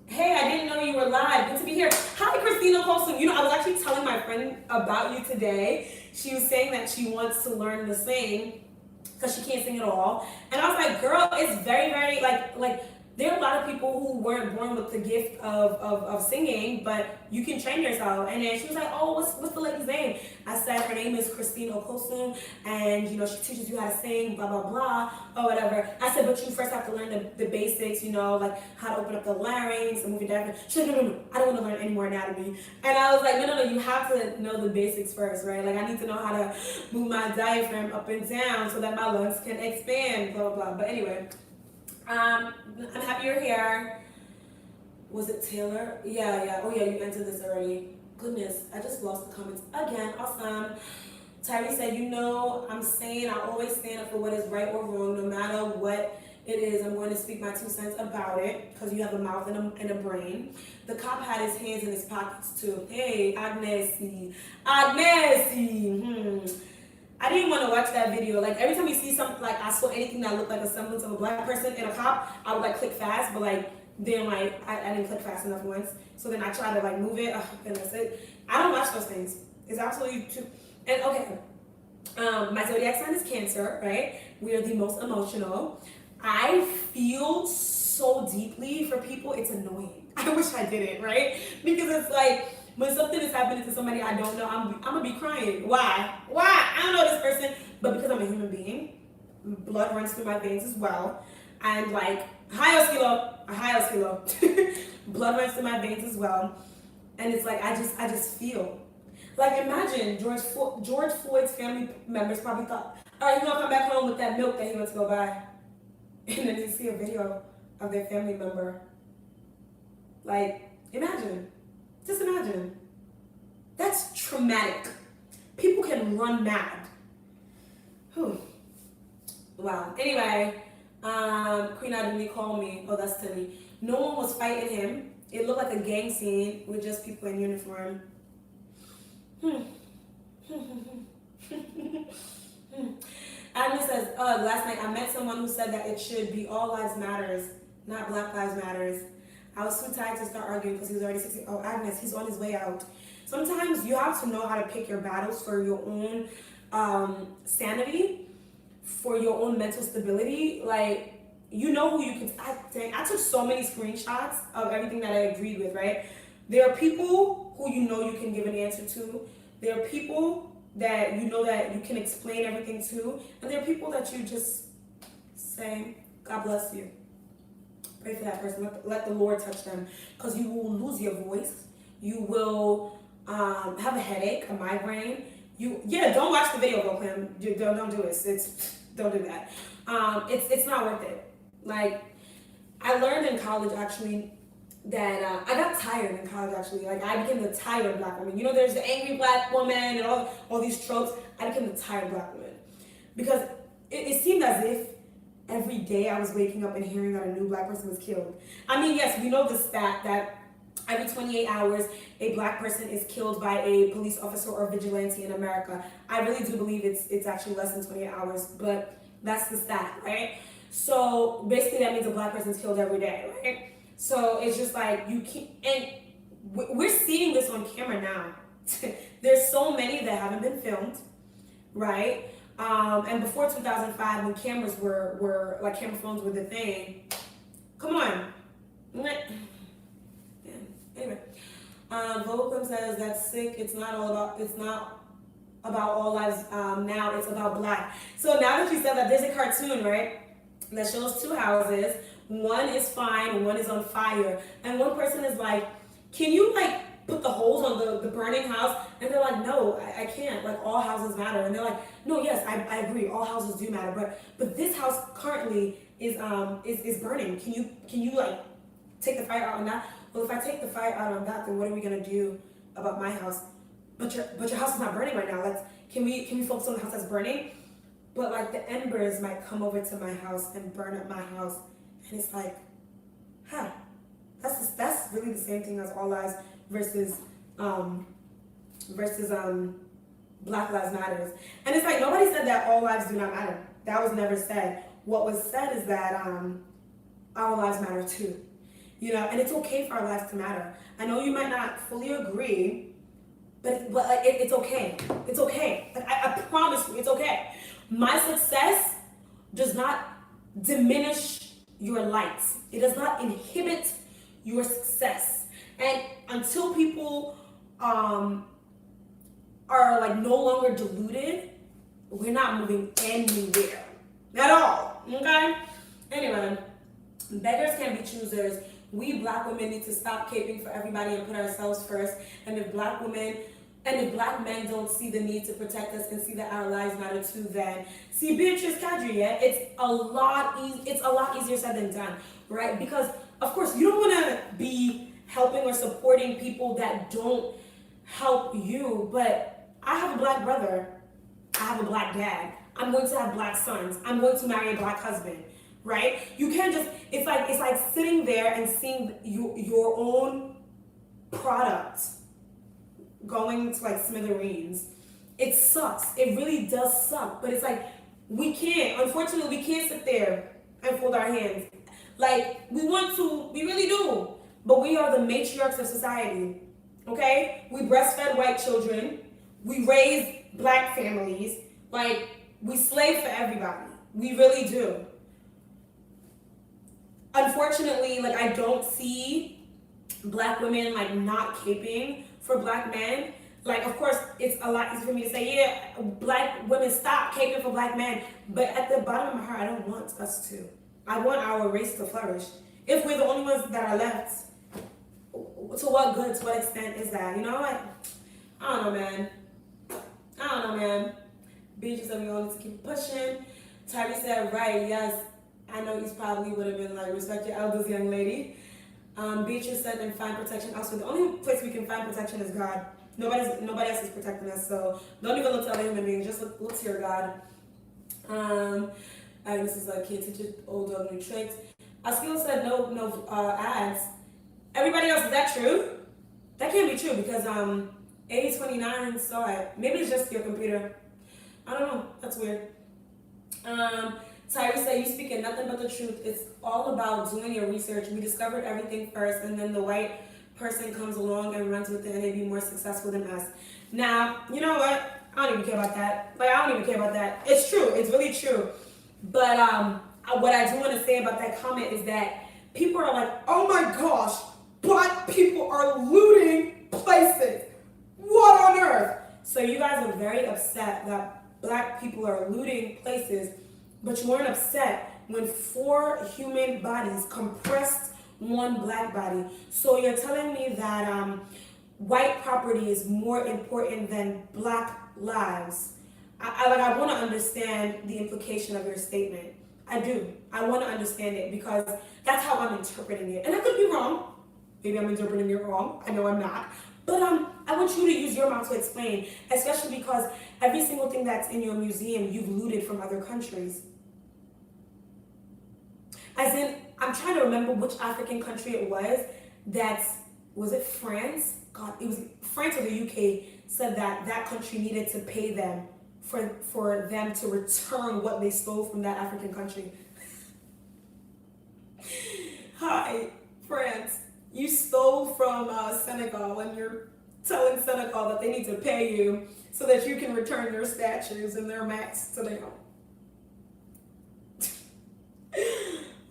hey, I didn't know you were live. Good to be here. Hi, Christina Colson. I was actually telling my friend about you today. She was saying that she wants to learn to sing because she can't sing at all. And I was like, girl, it's very, very, like there are a lot of people who weren't born with the gift of singing, but you can train yourself. And then she was like, oh, what's the lady's name? I said, her name is Christine Okosum, and she teaches you how to sing, blah, blah, blah, or whatever. I said, but you first have to learn the basics, like how to open up the larynx and move your diaphragm. She said, no, I don't want to learn any more anatomy. And I was like, no, you have to know the basics first, right? Like, I need to know how to move my diaphragm up and down so that my lungs can expand, blah, blah, blah. But anyway, I'm happy you're here. Was it Taylor? Yeah. Oh yeah, you entered this already. Goodness, I just lost the comments again. Awesome. Tyree said, I'm saying I always stand up for what is right or wrong, no matter what It is. I'm going to speak my 2 cents about it because you have a mouth and a brain. The cop had his hands in his pockets too. Hey, Agnesi. Agnesi. I didn't want to watch that video. Like every time you see something, like I saw anything that looked like a semblance of a black person and a cop, I would like click fast, but like then like I didn't click fast enough once. So then I tried to like move it. Oh goodness, I don't watch those things. It's absolutely true. And okay, my zodiac sign is Cancer, right? We are the most emotional. I feel so deeply for people, it's annoying. I wish I didn't, right? Because it's like, when something is happening to somebody I don't know, I'm gonna be crying. Why? I don't know this person, but because I'm a human being, blood runs through my veins as well. And like, high kilo, blood runs through my veins as well. And it's like, I just feel. Like imagine George Floyd's family members probably thought, all right, he's gonna come back home with that milk that he went to go buy. And then you see a video of their family member. Like, imagine. Just imagine. That's traumatic. People can run mad. Whew. Wow. Anyway, Queen Ademi called me. Oh, that's Timmy. No one was fighting him. It looked like a gang scene with just people in uniform. Agnes says, last night I met someone who said that it should be all lives matters, not Black Lives Matters. I was too tired to start arguing because he was already 60. Oh, Agnes, he's on his way out. Sometimes you have to know how to pick your battles for your own sanity, for your own mental stability. Like, you know who you can. I took so many screenshots of everything that I agreed with, right? There are people who you know you can give an answer to. There are people that you know that you can explain everything to. And there are people that you just say, God bless you. Pray for that person. Let the Lord touch them. Because you will lose your voice. You will have a headache, a migraine. Don't watch the video, Brooklyn. Don't do it. Don't do that. It's not worth it. Like, I learned in college actually that I got tired in college actually. Like, I became the tired Black woman. You know, there's the angry Black woman and all these tropes. I became the tired Black woman because it seemed as if every day I was waking up and hearing that a new Black person was killed. I mean, yes, we know the stat that every 28 hours a Black person is killed by a police officer or vigilante in America. I really do believe it's actually less than 28 hours, but that's the stat, right? So basically that means a Black person is killed every day, right? So it's just like you can't, and we're seeing this on camera now. There's so many that haven't been filmed, right? And before 2005, when cameras were like camera phones were the thing. Come on. Yeah. Anyway, Vocum says that's sick. It's not about all lives. Now it's about Black. So now that you said that, there's a cartoon, right, that shows two houses. One is fine, one is on fire. And one person is like, can you like put the holes on the burning house? And they're like, no, I can't. Like, all houses matter. And they're like, no, yes, I agree. All houses do matter. But this house currently is burning. Can you like take the fire out on that? Well, if I take the fire out on that, then what are we gonna do about my house? But your house is not burning right now. Can we focus on the house that's burning? But like the embers might come over to my house and burn up my house. And it's like, that's really the same thing as all lives versus Black Lives Matters. And it's like, nobody said that all lives do not matter. That was never said. What was said is that our lives matter too. You know, and it's okay for our lives to matter. I know you might not fully agree, but like, it's okay. It's okay. Like, I promise you, it's okay. My success does not diminish your light. It does not inhibit your success. And until people are like no longer deluded, we're not moving anywhere at all. Okay? Anyway, beggars can't be choosers. We Black women need to stop caping for everybody and put ourselves first. And if Black men don't see the need to protect us and see that our lives matter too, then see Beatrice Kadri, yeah, it's a lot easier said than done, right? Because of course you don't want to be helping or supporting people that don't help you. But I have a Black brother, I have a Black dad, I'm going to have Black sons, I'm going to marry a Black husband, right? You can't just, it's like sitting there and seeing your own product going to like smithereens. It sucks. It really does suck. But it's like, unfortunately, we can't sit there and fold our hands. Like, we want to, we really do. But we are the matriarchs of society, okay? We breastfed white children. We raised black families. Like, we slave for everybody. We really do. Unfortunately, like, I don't see black women, like, not caping for black men. Like, of course, it's a lot easier for me to say, yeah, black women stop caping for black men. But at the bottom of my heart, I don't want us to. I want our race to flourish. If we're the only ones that are left, to what good, to what extent is that? You know what? I don't know, man. Beatrice said we all need to keep pushing. Tyree said, right, yes. I know he's probably would have been like, respect your elders, young lady. Beatrice said, and find protection elsewhere. The only place we can find protection is God. Nobody else is protecting us, so don't even look to other human beings. Just look to your God. This is a kid teaches old dog new tricks. Askilo said no ads. Everybody else, is that true? That can't be true because 8029 saw it. Maybe it's just your computer. I don't know. That's weird. Tyree said, you speaking nothing but the truth. It's all about doing your research. We discovered everything first, and then the white person comes along and runs with it, and they be more successful than us. Now, you know what? I don't even care about that. Like, I don't even care about that. It's true. It's really true. But what I do want to say about that comment is that people are like, oh my gosh, black people are looting places. What on earth? So you guys are very upset that black people are looting places, but you weren't upset when 4 human bodies compressed one black body. So you're telling me that white property is more important than black lives. I want to understand the implication of your statement. I do. I want to understand it because that's how I'm interpreting it. And I could be wrong. Maybe I'm interpreting it wrong. I know I'm not. But I want you to use your mouth to explain, especially because every single thing that's in your museum, you've looted from other countries. As in, I'm trying to remember which African country it was was it France? God, it was France or the UK said that that country needed to pay them for them to return what they stole from that African country. Hi, France. You stole from Senegal, and you're telling Senegal that they need to pay you so that you can return their statues and their mats to them.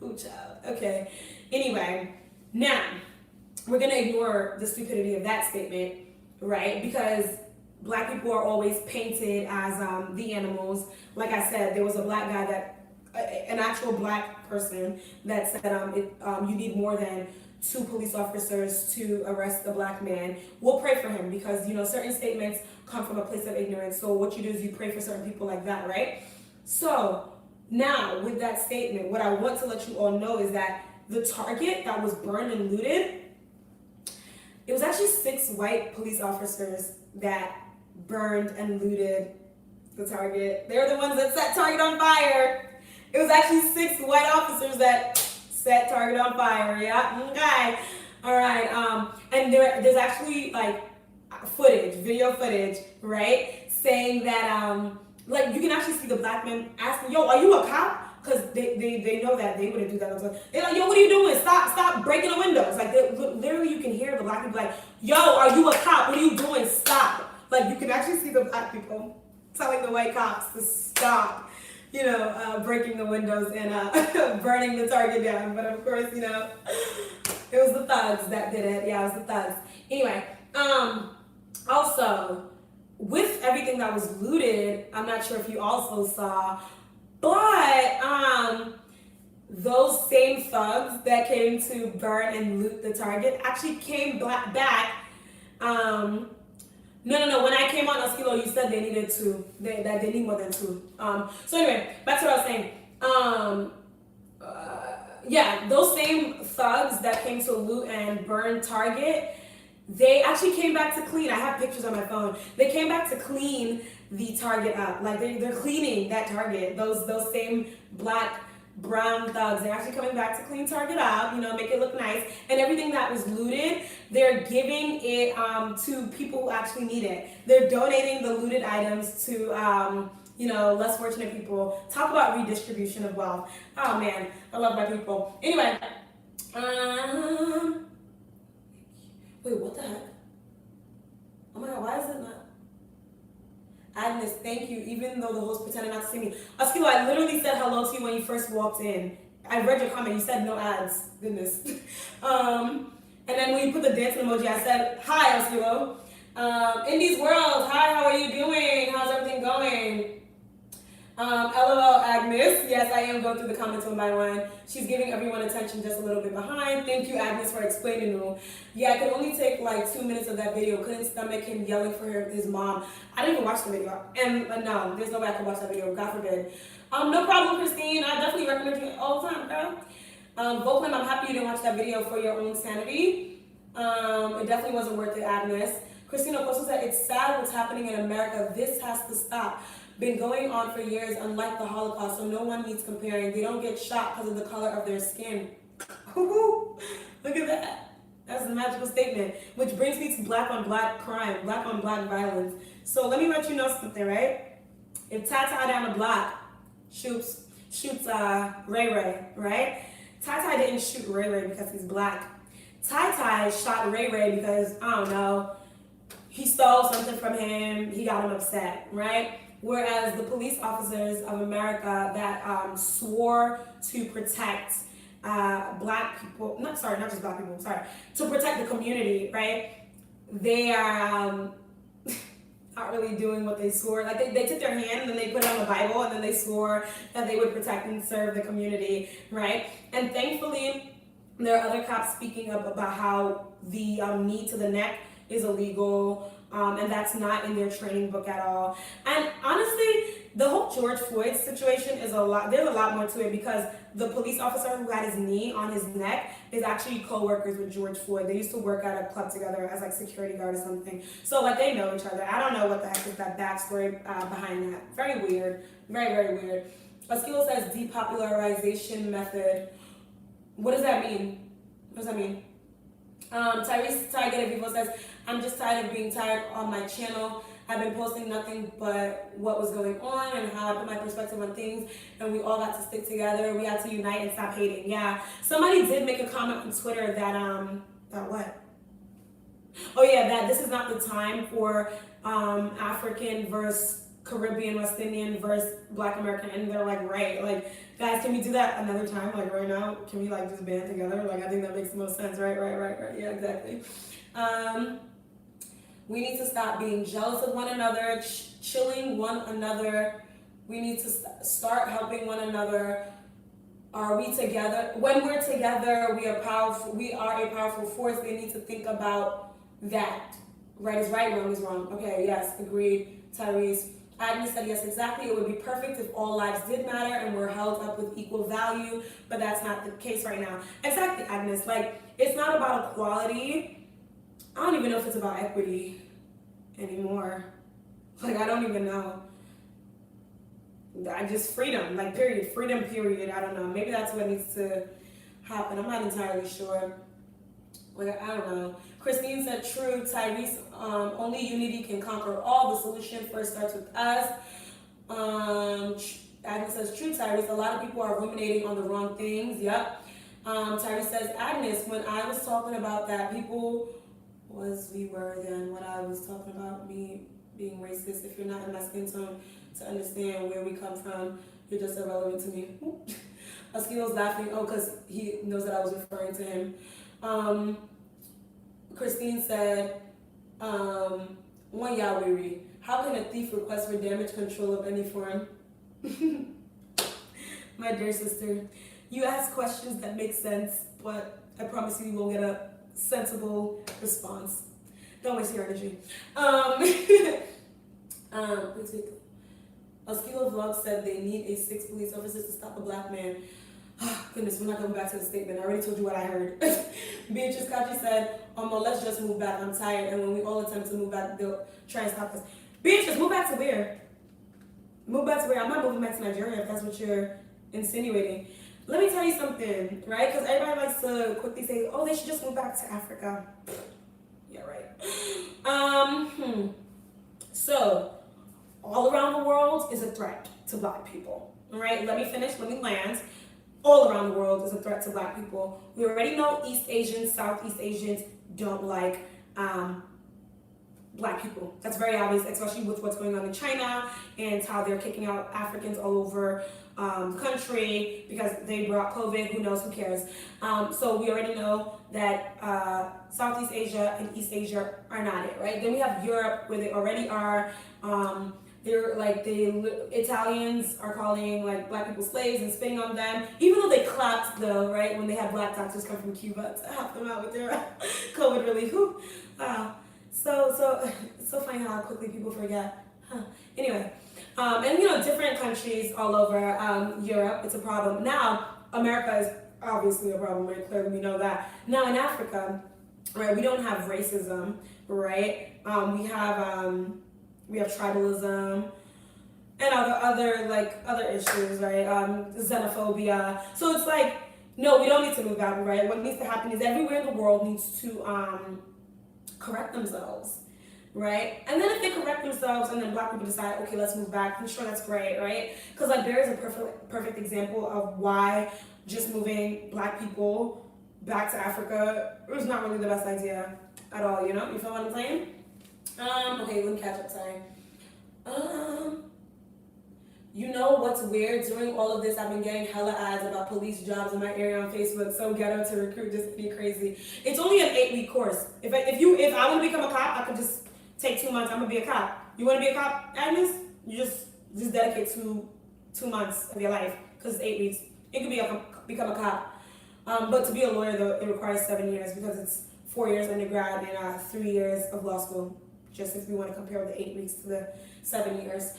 Ooh, child. Okay. Anyway, now we're gonna ignore the stupidity of that statement, right? Because black people are always painted as the animals. Like I said, there was a black guy an actual black person that said you need more than 2 police officers to arrest a black man. We'll pray for him because, certain statements come from a place of ignorance. So what you do is you pray for certain people like that, right? So now with that statement, what I want to let you all know is that the Target that was burned and looted, it was actually 6 white police officers that burned and looted the Target. They're the ones that set Target on fire. It was actually 6 white officers that set Target on fire. Yeah, okay. All right. And there's actually like video footage, right? Saying that like you can actually see the black men asking, "Yo, are you a cop?" Because they know that they wouldn't do that. They're like, "Yo, what are you doing? Stop breaking the windows!" Like literally, you can hear the black people like, "Yo, are you a cop? What are you doing? Stop!" Like you can actually see the black people telling the white cops to stop, breaking the windows and burning the Target down. But of course, it was the thugs that did it. Yeah, it was the thugs. Anyway, also, with everything that was looted, I'm not sure if you also saw, but those same thugs that came to burn and loot the Target actually came back. No. When I came on Askilo, you said they needed 2. That they need more than 2. So anyway, back to what I was saying. Yeah, those same thugs that came to loot and burn Target, they actually came back to clean. I have pictures on my phone. They came back to clean the Target up. Like they're cleaning that Target. Those same black brown thugs. They're actually coming back to clean Target up, you know, make it look nice. And everything that was looted, they're giving it to people who actually need it. They're donating the looted items to you know, less fortunate people. Talk about redistribution of wealth. Oh man, I love my people. Anyway, wait, what the heck? Oh my god, why is it not? Agnes, thank you, even though the host pretended not to see me. Askilo, I literally said hello to you when you first walked in. I read your comment, you said no ads. Goodness. And then when you put the dancing emoji, I said, hi, Askilo. Indies World, hi, how are you doing? How's everything going? LOL Agnes, yes, I am going through the comments one by one. She's giving everyone attention just a little bit behind. Thank you, Agnes, for explaining to. Yeah, I could only take like 2 minutes of that video. Couldn't stomach him yelling for his mom. I didn't even watch the video. And no, there's no way I could watch that video, God forbid. No problem, Christine. I definitely recommend you all the time, girl. Volkman, I'm happy you didn't watch that video for your own sanity. It definitely wasn't worth it, Agnes. Christina Costa said, it's sad what's happening in America. This has to stop. Been going on for years, unlike the Holocaust, so no one needs comparing. They don't get shot because of the color of their skin. Look at that. That's a magical statement. Which brings me to black on black crime, black on black violence. So let me let you know something, right? If Tata down the block shoots Ray Ray, right? Tata didn't shoot Ray Ray because he's black. Tai shot Ray Ray because, I don't know, he stole something from him, he got him upset, right? Whereas the police officers of America that swore to protect black people, not just black people, to protect the community, right? They are not really doing what they swore. Like they took their hand and then they put it on the Bible and then they swore that they would protect and serve the community, right? And thankfully, there are other cops speaking up about how the knee to the neck is illegal, and that's not in their training book at all. And honestly, the whole George Floyd situation is there's a lot more to it because the police officer who had his knee on his neck is actually co-workers with George Floyd. They used to work at a club together as like security guard or something. So like they know each other. I don't know what the heck is that backstory behind that. Very weird. Very, very weird. Askilo says depopularization method. What does that mean? What does that mean? Tyrese Tiger Vivo says, I'm just tired of being tired on my channel. I've been posting nothing but what was going on and how I put my perspective on things, and we all got to stick together. We had to unite and stop hating. Yeah, somebody did make a comment on Twitter that what? Oh yeah, that this is not the time for African versus Caribbean, West Indian versus Black American, and they're like, right, like, guys, can we do that another time? Like right now, can we like just band together? Like I think that makes the most sense, right? Yeah, exactly. We need to stop being jealous of one another, chilling one another. We need to start helping one another. Are we together? When we're together, we are powerful. We are a powerful force. They need to think about that. Right is right, wrong is wrong. Okay, yes, agreed, Tyrese. Agnes said, yes, exactly. It would be perfect if all lives did matter and were held up with equal value, but that's not the case right now. Exactly, Agnes. Like, it's not about equality. I don't even know if it's about equity anymore. Like, I don't even know. I just freedom, like, period. Freedom, period. I don't know. Maybe that's what needs to happen. I'm not entirely sure. Like, I don't know. Christine said, true, Tyrese, only unity can conquer all. The solution first starts with us. Agnes says, true, Tyrese, a lot of people are ruminating on the wrong things. Yep. Tyrese says, Agnes, when I was talking about that, people we were then when I was talking about me being racist. If you're not in my skin tone to understand where we come from, you're just irrelevant to me. Askilo's laughing, because he knows that I was referring to him. Christine said, one Yawiri, how can a thief request for damage control of any form? My dear sister, you ask questions that make sense, but I promise you won't get a sensible response. Don't waste your energy. Askilo Vlog said they need 6 police officers to stop a black man. Goodness, we're not going back to the statement. I already told you what I heard. Beatrice Kachi said, well, let's just move back. I'm tired. And when we all attempt to move back, they'll try and stop us. Beatrice, move back to where? Move back to where? I'm not moving back to Nigeria if that's what you're insinuating. Let me tell you something, right? Because everybody likes to quickly say, oh, they should just move back to Africa. Yeah, right. So, all around the world is a threat to black people. All right, let me finish, let me land. All around the world is a threat to black people. We already know East Asians, Southeast Asians don't like black people. That's very obvious, especially with what's going on in China and how they're kicking out Africans all over the country because they brought COVID. Who knows? Who cares? So we already know that Southeast Asia and East Asia are not it, right? Then we have Europe, where they already are. They're like the Italians are calling like black people slaves and spitting on them, even though they clapped though, right? When they had black doctors come from Cuba to help them out with their COVID relief. Wow. So funny how quickly people forget. Anyway, and you know, different countries all over Europe, it's a problem. Now, America is obviously a problem, right? Clearly we know that. Now in Africa, right, we don't have racism, right? We have tribalism and other issues, right? Xenophobia. So it's like, no, we don't need to move out, right? What needs to happen is everywhere in the world needs to correct themselves, right? And then if they correct themselves and then black people decide, okay, let's move back, I'm sure that's great, right? Because like there is a perfect example of why just moving black people back to Africa was not really the best idea at all, you know? You feel what I'm saying? Okay, let me catch up, sorry. You know what's weird? During all of this, I've been getting hella ads about police jobs in my area on Facebook. So ghetto to recruit, just be crazy. It's only an 8-week course. If I want to become a cop, I could just take 2 months. I'm gonna be a cop. You want to be a cop, Agnes? You just dedicate 2 months of your life because it's 8 weeks. You could become a cop. But to be a lawyer though, it requires 7 years because it's 4 years undergrad and 3 years of law school. Just if we want to compare the 8 weeks to the 7 years.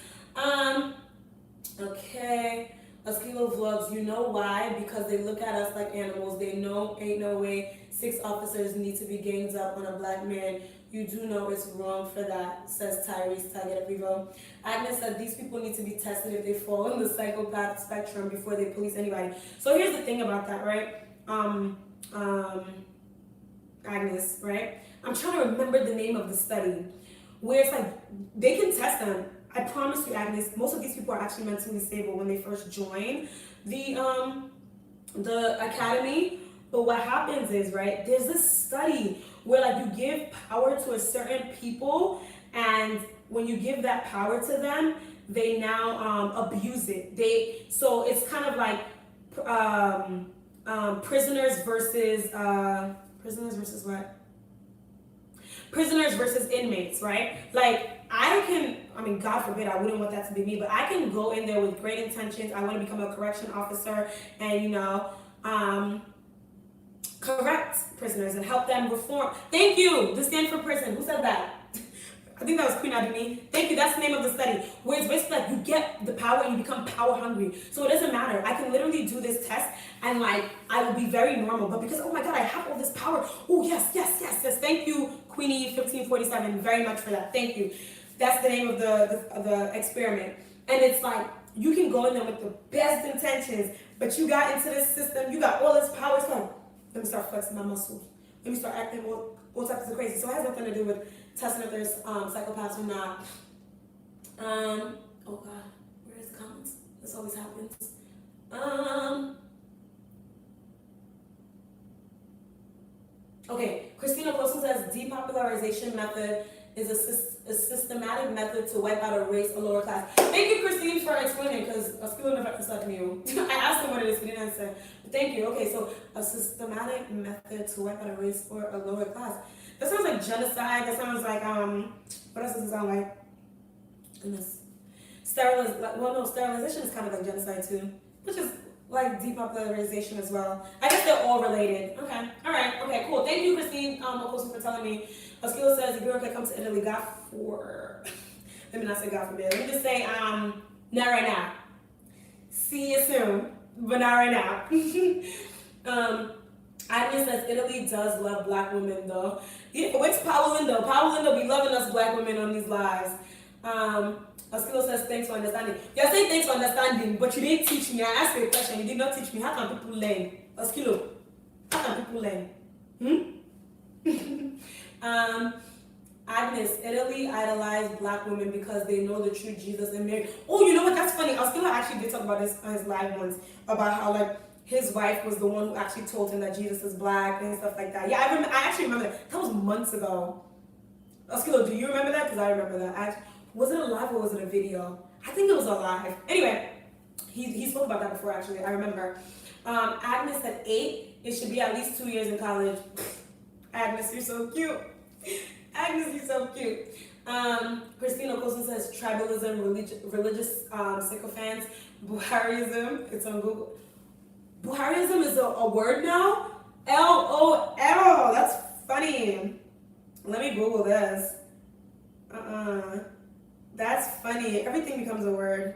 Okay, Askilo Vlogs, you know why? Because they look at us like animals. They know ain't no way 6 officers need to be ganged up on a black man. You do know it's wrong for that, says Tyrese Taggett Vivo. Agnes said these people need to be tested if they fall in the psychopath spectrum before they police anybody. So here's the thing about that, right? Agnes, right? I'm trying to remember the name of the study where it's like they can test them. I promise you, Agnes, most of these people are actually mentally stable when they first join the academy. But what happens is, right, there's this study where like you give power to a certain people, and when you give that power to them, they now abuse it. So it's kind of like prisoners versus what? Prisoners versus inmates, right? Like God forbid, I wouldn't want that to be me, but I can go in there with great intentions. I want to become a correction officer and, correct prisoners and help them reform. Thank you. The stand for prison. Who said that? I think that was Queen Aduni. Thank you. That's the name of the study. Where it's basically like you get the power and you become power hungry. So it doesn't matter. I can literally do this test and like I will be very normal. But because, oh my God, I have all this power. Oh, yes. Thank you, Queenie 1547, very much for that. Thank you. That's the name of the experiment. And it's like you can go in there with the best intentions, but you got into this system, you got all this power. It's like, let me start flexing my muscles. Let me start acting all types of crazy. So it has nothing to do with testing if there's psychopaths or not. Oh God, where is the comments? This always happens. Okay, Christina Wilson says depopularization method is a systematic method to wipe out a race or lower class. Thank you, Christine, for explaining, because I was feeling the stuff new. I asked them what it is, but didn't answer. But thank you. Okay, so a systematic method to wipe out a race or a lower class. That sounds like genocide. That sounds like what else does it sound like? Goodness. Sterilization is kind of like genocide too, which is like depopularization as well. I guess they're all related. Okay. All right. Okay. Cool. Thank you, Christine, for telling me. Askilo says, if you can come to Italy, let me not say God forbid. Let me just say, not right now. See you soon, but not right now. Agnes says, Italy does love black women, though. Yeah, where's Paolo Lindo? Paolo Lindo be loving us black women on these lives. Oskilo says, thanks for understanding. You're saying thanks for understanding, but you didn't teach me. I asked you a question, you did not teach me. How can people learn? Oskilo, how can people learn? Agnes, Italy idolized black women because they know the true Jesus and Mary. Oh, you know what? That's funny. Oskilo actually did talk about this on his live once, about how like his wife was the one who actually told him that Jesus is black and stuff like that. Yeah, I actually remember that. That was months ago. Oskilo, do you remember that? Because I remember that. Was it a live or was it a video? I think it was a live. Anyway, he spoke about that before, actually. I remember. Agnes said 8. It should be at least 2 years in college. Agnes, you're so cute. Agnes, you're so cute. Christina Colson says tribalism, religious sycophants, Buhariism. It's on Google. Buhariism is a word now? LOL. That's funny. Let me Google this. That's funny. Everything becomes a word.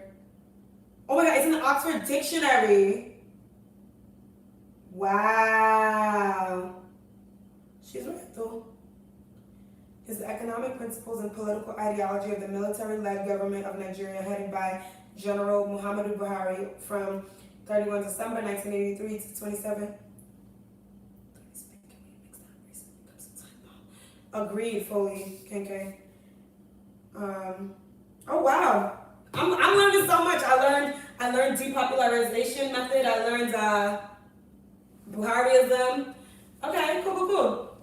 Oh my god, it's in the Oxford Dictionary. Wow. She's right though. It's the economic principles and political ideology of the military-led government of Nigeria headed by General Muhammadu Buhari from 31 December 1983 to 27. Agreed, fully, KK. Oh wow, I'm learning so much. I learned depopularization method. I learned Buhariism. Okay, cool.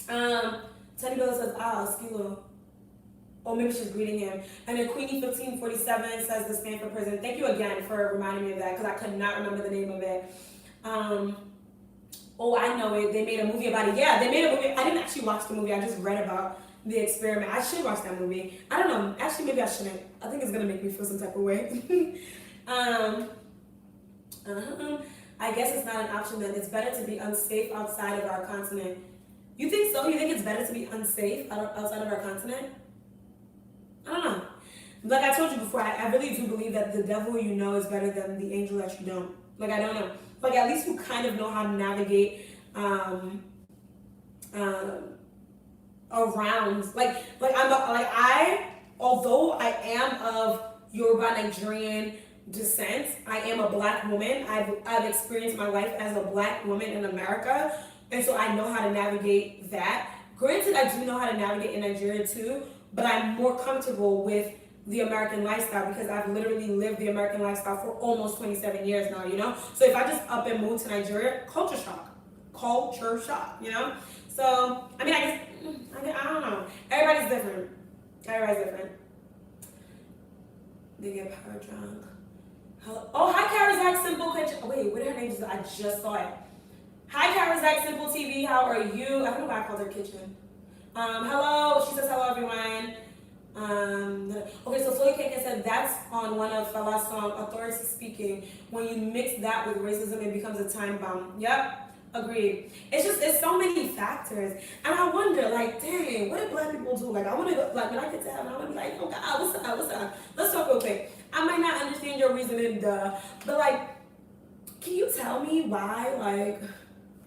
Teddy Bella says, Skilo. Oh, maybe she's greeting him. And then Queenie 1547 says the Stanford prison. Thank you again for reminding me of that because I could not remember the name of it. Oh, I know it. They made a movie about it. Yeah, they made a movie. I didn't actually watch the movie. I just read about the experiment. I should watch that movie. I don't know. Actually, maybe I shouldn't. I think it's going to make me feel some type of way. I guess it's not an option then. It's better to be unsafe outside of our continent. You think so? You think it's better to be unsafe outside of our continent? I don't know. Like I told you before, I really do believe that the devil you know is better than the angel that you don't. Like, I don't know. Like, at least you kind of know how to navigate around. Although I am of Yoruba Nigerian descent, I am a black woman. I've experienced my life as a black woman in America, and so I know how to navigate that. Granted, I do know how to navigate in Nigeria too, but I'm more comfortable with the American lifestyle because I've literally lived the American lifestyle for almost 27 years now, you know? So if I just up and move to Nigeria, culture shock, you know? So, I mean, I don't know. Everybody's different. They get power drunk. Oh, hi, Karazak Simple Kitchen. Wait, what her name is? I just saw it. Hi, Karazak Simple TV. How are you? I don't know why I called her kitchen. Hello. She says hello, everyone. Okay, so Floyd Kaken said that's on one of Fala's song, Authority Speaking. When you mix that with racism, it becomes a time bomb. Yep, agreed. It's so many factors. And I wonder, like, dang, what do black people do? Like, I want to go, like, when I get to heaven, I want to be like, oh God, what's up? Let's talk real quick. I might not understand your reasoning, but like, can you tell me why, like,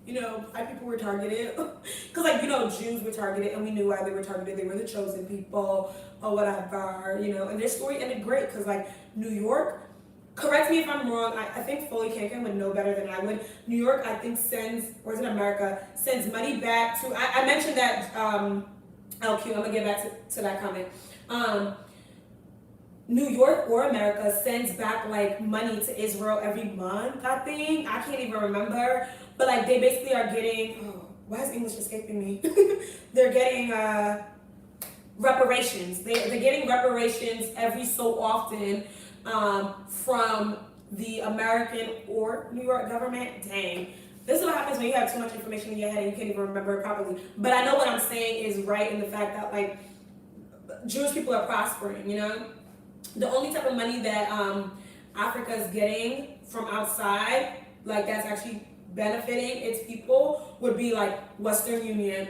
you know, white people were targeted? Because, like, you know, Jews were targeted, and we knew why they were targeted. They were the chosen people, or whatever, you know. And their story ended great, because, like, New York, correct me if I'm wrong, I think Foley Kankan would know better than I would. New York, I think, sends America, sends money back to, I mentioned that, LQ, I'm going to get back to that comment. New York or America sends back, like, money to Israel every month, I think. I can't even remember. But, like, they basically are getting, why is English escaping me? They're getting reparations. They're getting reparations every so often from the American or New York government. Dang. This is what happens when you have too much information in your head and you can't even remember it properly. But I know what I'm saying is right in the fact that, like, Jewish people are prospering, you know? The only type of money that Africa is getting from outside, like, that's actually benefiting its people would be like Western Union,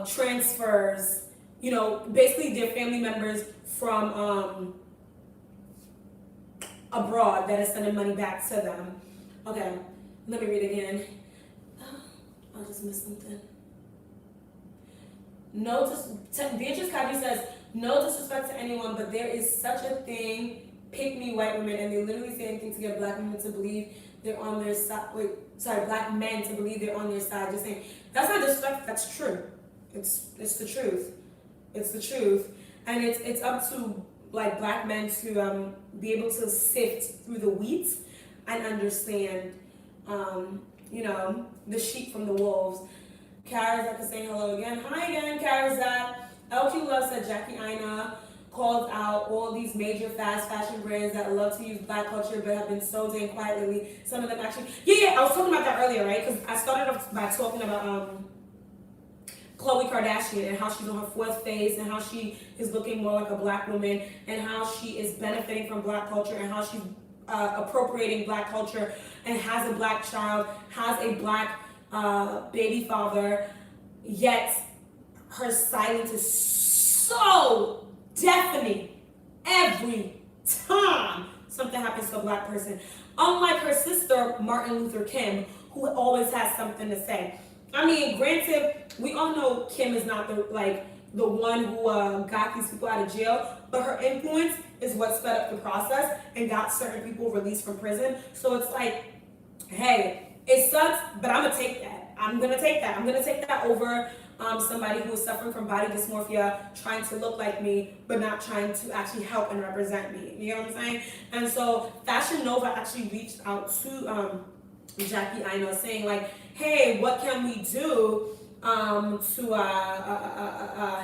transfers, you know, basically their family members from abroad that is sending money back to them. Okay, let me read again. I just missed something. Beatrice Kaji says, No disrespect to anyone, but there is such a thing, pick me white women, and they literally say anything to get black women to believe they're on their side. Wait, sorry, black men to believe they're on their side. Just saying, that's not disrespect. That's true. It's the truth. It's the truth, and it's up to like black men to be able to sift through the wheat and understand, you know, the sheep from the wolves. Karazak is saying hello again. Hi again, Karazak. LQ Love said Jackie Aina called out all these major fast fashion brands that love to use black culture but have been so dang quiet lately. Some of them actually, yeah, I was talking about that earlier, right? Because I started off by talking about Khloe Kardashian and how she's on her fourth phase and how she is looking more like a black woman and how she is benefiting from black culture and how she's appropriating black culture and has a black child, has a black baby father, yet her silence is so deafening every time something happens to a black person. Unlike her sister, Martin Luther King, who always has something to say. I mean, granted, we all know Kim is not the one who got these people out of jail, but her influence is what sped up the process and got certain people released from prison. So it's like, hey, it sucks, but I'm gonna take that. I'm gonna take that over somebody who is suffering from body dysmorphia, trying to look like me, but not trying to actually help and represent me. You know what I'm saying? And so Fashion Nova actually reached out to Jackie Aina saying like, hey, what can we do to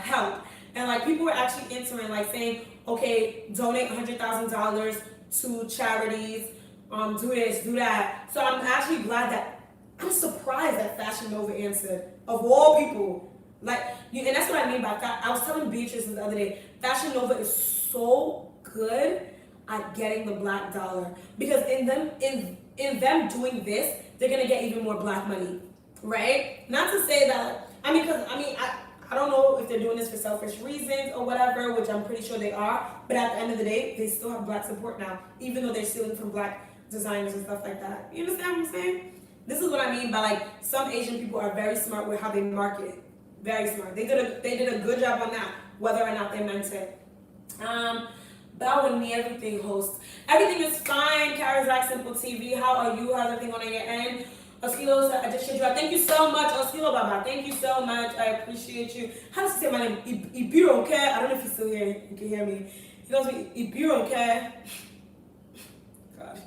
help? And like people were actually answering like saying, okay, donate $100,000 to charities, do this, do that. So I'm actually glad that, I'm surprised that Fashion Nova answered, of all people. Like, and that's what I mean by that. I was telling Beatrice the other day, Fashion Nova is so good at getting the black dollar. Because in them doing this, they're gonna get even more black money, right? Not to say that, I don't know if they're doing this for selfish reasons or whatever, which I'm pretty sure they are, but at the end of the day, they still have black support now, even though they're stealing from black designers and stuff like that. You understand what I'm saying? This is what I mean by like, some Asian people are very smart with how they market. Very smart. They did a good job on that, whether or not they meant it. Bow and me, everything host. Everything is fine, Karazak Simple TV. How are you? How's everything on your end? Oskilo said, I just showed you. Thank you so much, Oskilo Baba. Thank you so much. I appreciate you. How does he say my name? Ibiro, okay? I don't know if he's still here. You can hear me. He goes, Ibiro, okay? Gosh.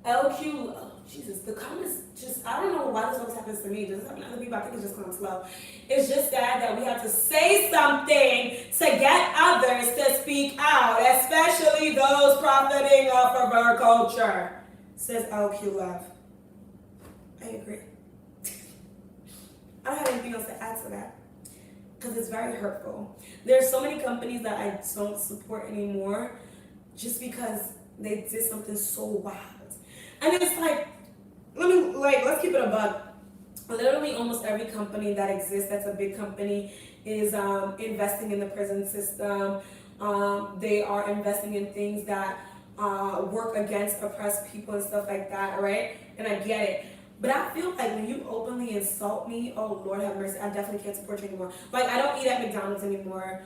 LQ, oh, Jesus, the comments just, I don't know why this always happens to me. Does this happen to other people? I think it's just going slow. It's just that we have to say something to get others to speak out, especially those profiting off of our culture, says LQ Love. I agree. I don't have anything else to add to that because it's very hurtful. There's so many companies that I don't support anymore just because they did something so wild. And it's like, let's keep it a buck. Literally almost every company that exists that's a big company is investing in the prison system. They are investing in things that work against oppressed people and stuff like that, right? And I get it. But I feel like when you openly insult me, oh Lord have mercy, I definitely can't support you anymore. Like, I don't eat at McDonald's anymore.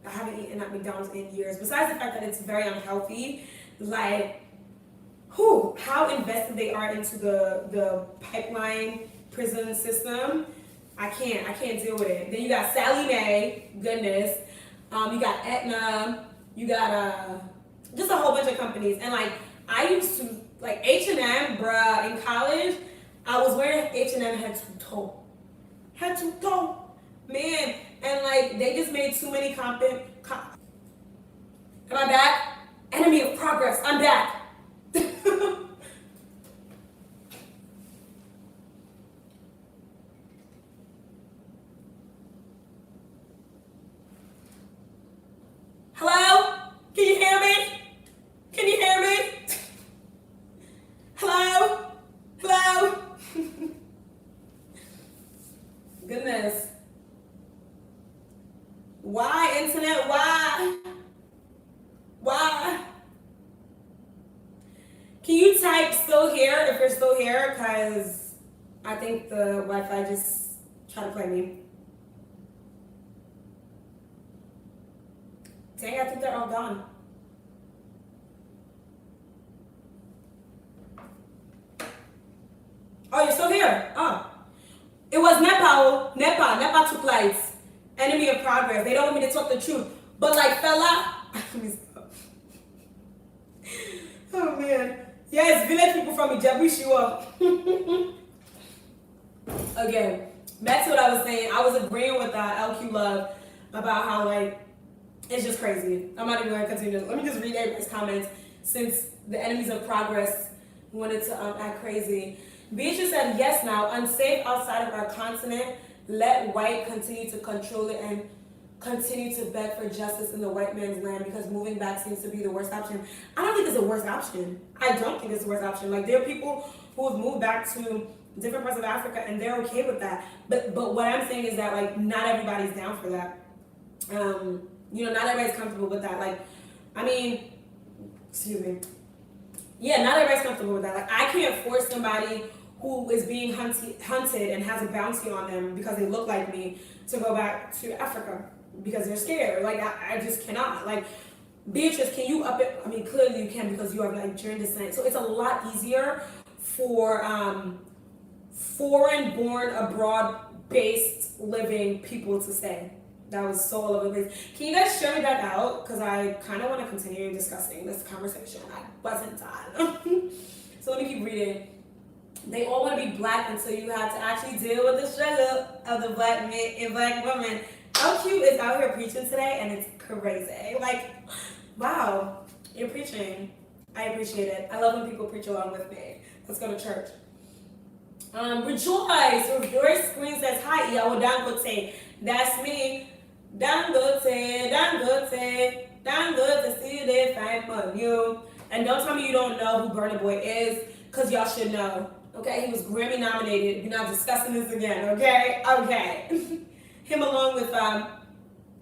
I haven't eaten at McDonald's in years. Besides the fact that it's very unhealthy, like, how invested they are into the pipeline prison system, I can't deal with it. Then you got Sally Mae, goodness. You got Aetna, you got just a whole bunch of companies. And like, I used to, like H&M, bruh, in college, I was wearing H&M head to toe. Head to toe. Man, and like, they just made too many Am I back? Enemy of progress, I'm back. Hello? Can you hear me? Can you hear me? Hello? Hello? Goodness. Why, internet? Why? Why? Can you type still here if you're still here? Because I I think the Wi-Fi just tried to play me. Dang, I think they're all gone. Oh, you're still here? Oh. It was Nepa took lights. Enemy of progress. They don't want me to talk the truth. But like fella, oh man. Yes, village people from Ijebu Shiwa. Okay, back to what I was saying. I was agreeing with LQ Love about how like it's just crazy. I'm not even gonna continue. Let me just read everybody's comments since the enemies of progress wanted to act crazy. Beatrice said, yes now, unsafe outside of our continent. Let white continue to control it and continue to beg for justice in the white man's land because moving back seems to be the worst option. I don't think it's the worst option. I don't think it's the worst option. Like, there are people who have moved back to different parts of Africa and they're okay with that. But what I'm saying is that, like, not everybody's down for that. Not everybody's comfortable with that. Like, I mean, excuse me. Yeah, not everybody's comfortable with that. Like, I can't force somebody who is being hunted and has a bounty on them because they look like me to go back to Africa because they're scared. Like, I just cannot. Like, Beatrice, can you up it? I mean, clearly you can because you are Nigerian descent. So it's a lot easier for foreign-born, abroad-based living people to stay. That was so all over the place. Can you guys share me that out? Because I kind of want to continue discussing this conversation. I wasn't done. So let me keep reading. They all want to be black until you have to actually deal with the struggle of the black men and black women. LQ is out here preaching today, and it's crazy. Like, wow, you're preaching. I appreciate it. I love when people preach along with me. Let's go to church. Rejoice. Your screen says, hi, Yahoo Dangote. That's me. Dangote, see they fight for you. And don't tell me you don't know who Burna Boy is, because y'all should know. Okay, he was Grammy nominated. You're not discussing this again, okay? Okay. Him along with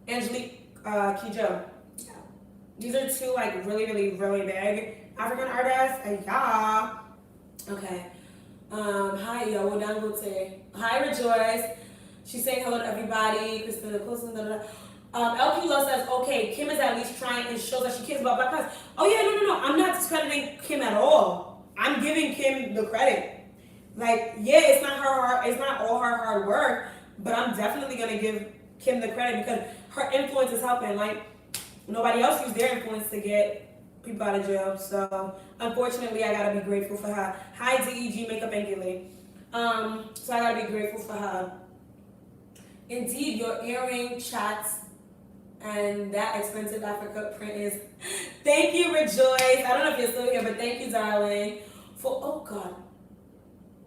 Angelique Kidjo. Yeah. These are two like really, really, really big African artists. Yeah. Okay. Hi, yo, Dangote. Hi, Rejoice. She's saying hello to everybody. Christina Coulson, LQ Love says, okay, Kim is at least trying and shows that she cares about Black lives. Oh yeah, no. I'm not discrediting Kim at all. I'm giving Kim the credit. Like, yeah, it's not all her hard work, but I'm definitely gonna give Kim the credit because her influence is helping. Like, nobody else used their influence to get people out of jail. So unfortunately, I gotta be grateful for her. Hi, DEG Makeup and Gilly. So I gotta be grateful for her. Indeed, your earring chats and that expensive Africa print is. Thank you, Rejoice. I don't know if you're still here, but thank you, darling. Oh God.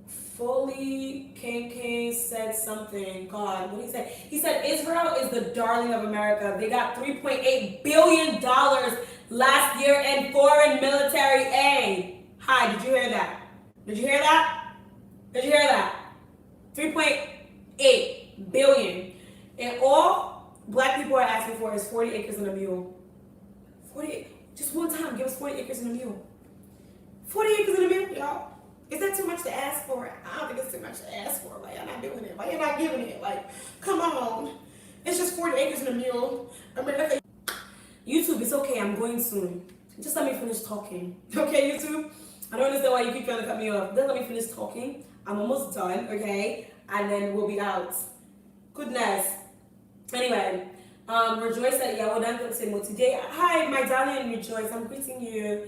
Foley King said something. God, what did he say? He said Israel is the darling of America. They got $3.8 billion last year in foreign military aid. Hi, did you hear that? Did you hear that? Did you hear that? 3.8 billion. And all Black people are asking for is 40 acres and a mule. 40, just one time, give us 40 acres and a mule. 40 acres and a mule, y'all. Is that too much to ask for? I don't think it's too much to ask for. Why y'all not doing it? Why y'all not giving it? Like, come on. It's just 40 acres and a mule. America. YouTube, it's okay. I'm going soon. Just let me finish talking. Okay, YouTube? I don't understand why you keep trying to cut me off. Just let me finish talking. I'm almost done, okay? And then we'll be out. Goodness. Anyway, Rejoice said, yeah, well, don't say more today. Hi, my darling Rejoice. I'm greeting you.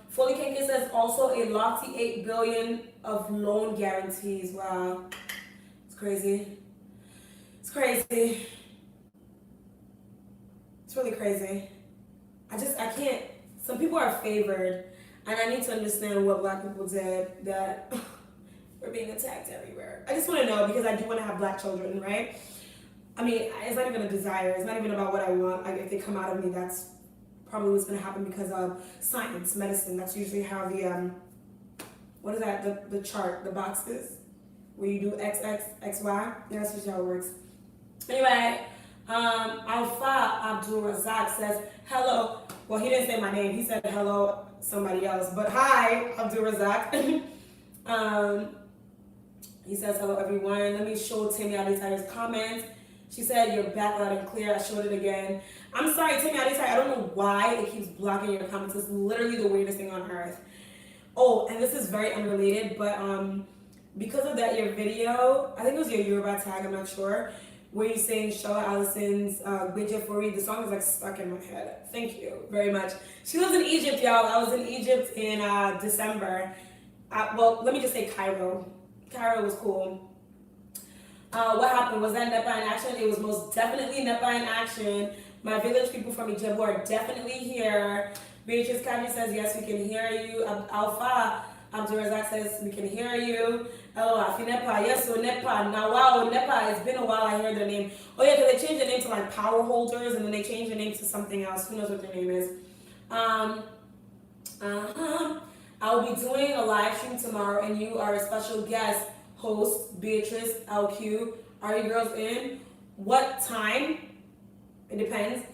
Foley Kenke says also a lofty $8 billion of loan guarantees. Wow. It's crazy. It's crazy. It's really crazy. I can't. Some people are favored, and I need to understand what Black people did that we're being attacked everywhere. I just want to know because I do want to have Black children, right? I mean, it's not even a desire. It's not even about what I want. Like, if they come out of me, that's probably what's going to happen because of science, medicine. That's usually how the, what is that? The chart, the boxes, where you do X, X, X, Y. Yeah, that's usually how it works. Anyway, Alpha Abdul Razak says, hello. Well, he didn't say my name. He said hello somebody else. But hi, Abdul Razak. He says, hello everyone. Let me show Timmy Adetire's comments. She said, you're back loud and clear. I showed it again. I'm sorry, Timmy Adetire. I don't know why it keeps blocking your comments. It's literally the weirdest thing on earth. Oh, and this is very unrelated, but because of that, your video, I think it was your Yoruba tag, I'm not sure, where you saying Shola Allison's Gbeje Fori, the song is like stuck in my head. Thank you very much. She lives in Egypt, y'all. I was in Egypt in December. Well, let me just say Cairo. Cairo was cool. What happened? Was that NEPA in action? It was most definitely NEPA in action. My village people from Ijebu are definitely here. Beatrice Kavi says, yes, we can hear you. Alpha Abdurazak says, we can hear you. Hello, Afi NEPA. Yes, so NEPA. Now, wow, NEPA. It's been a while I heard their name. Oh, yeah, because they changed their name to like Power Holders, and then they changed their name to something else. Who knows what their name is? I'll be doing a live stream tomorrow, and you are a special guest host, Beatrice LQ. Are you girls in? What time? It depends.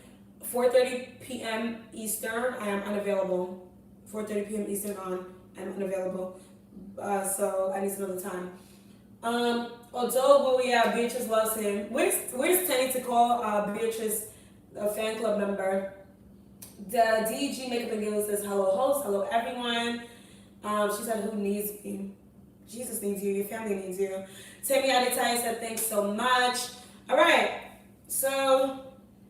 4:30 p.m. Eastern, I am unavailable. 4:30 p.m. Eastern on, I'm unavailable. So I need to know the time. Although, well, yeah, Beatrice loves him. Where's Tenny to call Beatrice a fan club member? The DG Makeup and Gillis says, hello host, hello everyone. She said, who needs me? Jesus needs you, your family needs you. Tammy Adetai said, thanks so much. All right, so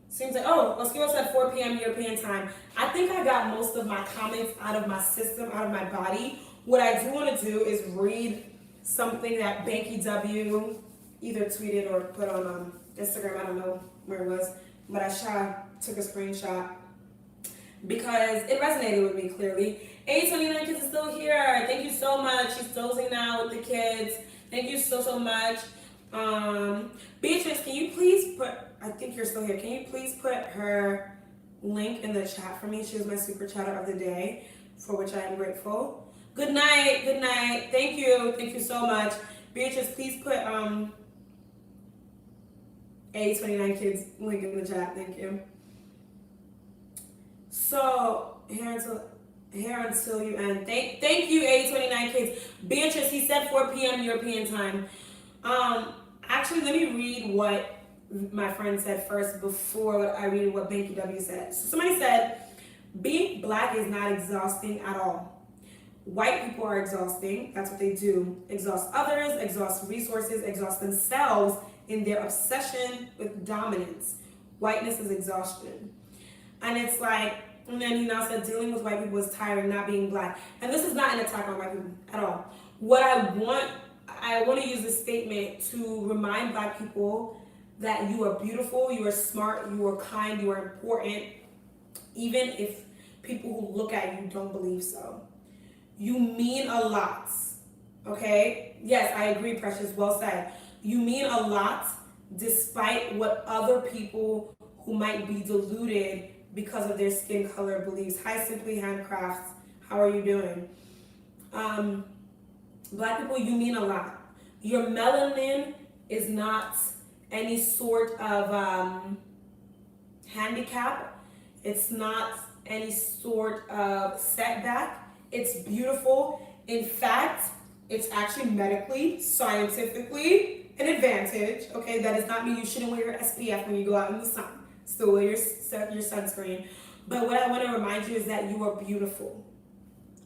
seems like, Oskiro said 4 p.m. European time. I think I got most of my comments out of my system, out of my body. What I do want to do is read something that Banky W either tweeted or put on Instagram. I don't know where it was, but I took a screenshot because it resonated with me clearly. 829 kids is still here. Thank you so much. She's dozing now with the kids. Thank you so much. Beatrice, can you please put, I think you're still here. Can you please put her link in the chat for me? She was my super chatter of the day, for which I am grateful. Good night. Good night. Thank you. Thank you so much. Beatrice, please put A29 kids link in the chat. Thank you. So here until you end. Thank you, A29 kids. Beatrice, he said 4 p.m. European time. Actually, let me read what my friend said first before I read what Banky W said. So somebody said, being black is not exhausting at all. White people are exhausting. That's what they do. Exhaust others, exhaust resources, exhaust themselves in their obsession with dominance. Whiteness is exhaustion. And it's like, and then he now said dealing with white people is tiring, not being black. And this is not an attack on white people at all. What I want to use this statement to remind black people that you are beautiful, you are smart, you are kind, you are important, even if people who look at you don't believe so. You mean a lot, okay? Yes, I agree, Precious, well said. You mean a lot despite what other people who might be deluded because of their skin color beliefs. Hi, Simply Handcrafts. How are you doing? Black people, you mean a lot. Your melanin is not any sort of handicap. It's not any sort of setback. It's beautiful. In fact, it's actually medically, scientifically an advantage. Okay, that does not mean you shouldn't wear your SPF when you go out in the sun. Still wear your sunscreen. But what I want to remind you is that you are beautiful.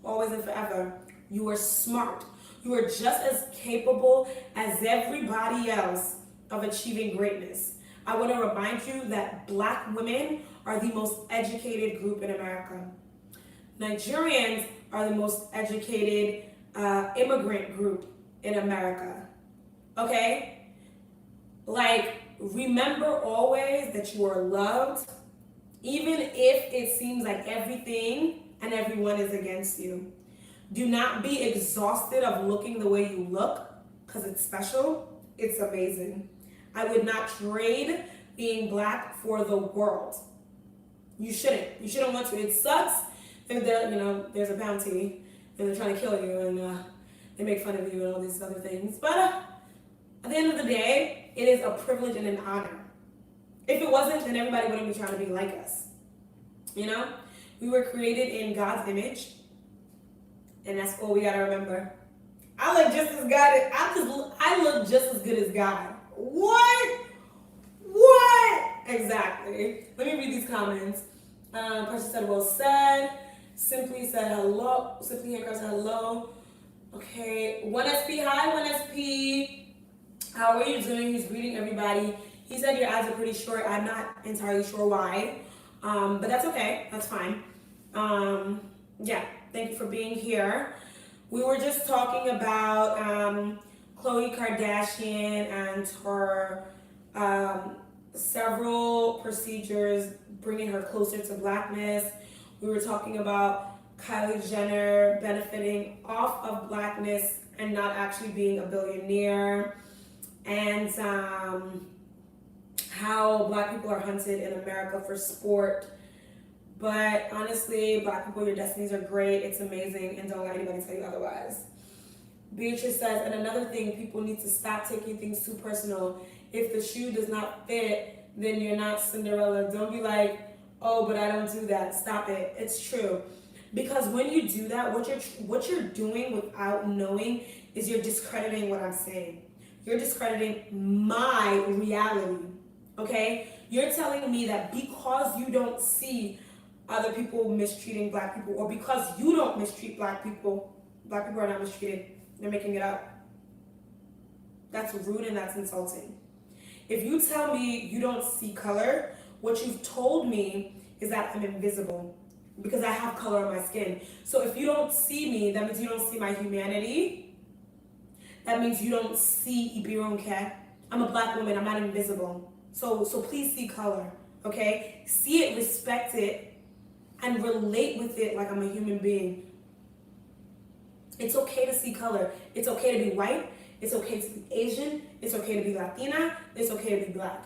Always and forever. You are smart. You are just as capable as everybody else of achieving greatness. I want to remind you that black women are the most educated group in America. Nigerians are the most educated immigrant group in America. Okay? Like, remember always that you are loved, even if it seems like everything and everyone is against you. Do not be exhausted of looking the way you look, because it's special, it's amazing. I would not trade being black for the world. You shouldn't. You shouldn't want to. It sucks if there's a bounty and they're trying to kill you and they make fun of you and all these other things. But at the end of the day, it is a privilege and an honor. If it wasn't, then everybody wouldn't be trying to be like us. You know? We were created in God's image, and that's all we gotta remember. I look just as good. I look just as good as God. What? What? Exactly. Let me read these comments. Person said, well said. Simply said hello. Simply Handcraft said hello. Okay. 1SP, hi 1SP. How are you doing? He's greeting everybody. He said your eyes are pretty short. I'm not entirely sure why. But that's okay. That's fine. Yeah. Thank you for being here. We were just talking about Khloe Kardashian and her several procedures bringing her closer to blackness. We were talking about Kylie Jenner benefiting off of blackness and not actually being a billionaire, and how black people are hunted in America for sport. But honestly, black people, your destinies are great. It's amazing, and don't let anybody tell you otherwise. Beatrice says, and another thing, people need to stop taking things too personal. If the shoe does not fit, then you're not Cinderella. Don't be like, oh, but I don't do that. Stop it. It's true. Because when you do that, what you're doing without knowing is you're discrediting what I'm saying. You're discrediting my reality. Okay? You're telling me that because you don't see other people mistreating black people, or because you don't mistreat black people are not mistreated. They're making it up. That's rude and that's insulting. If you tell me you don't see color, what you've told me is that I'm invisible because I have color on my skin. So if you don't see me, that means you don't see my humanity. That means you don't see Ibironke. I'm a black woman. I'm not invisible. So please see color, okay? See it, respect it, and relate with it like I'm a human being. It's okay to see color. It's okay to be white. It's okay to be Asian. It's okay to be Latina. It's okay to be black.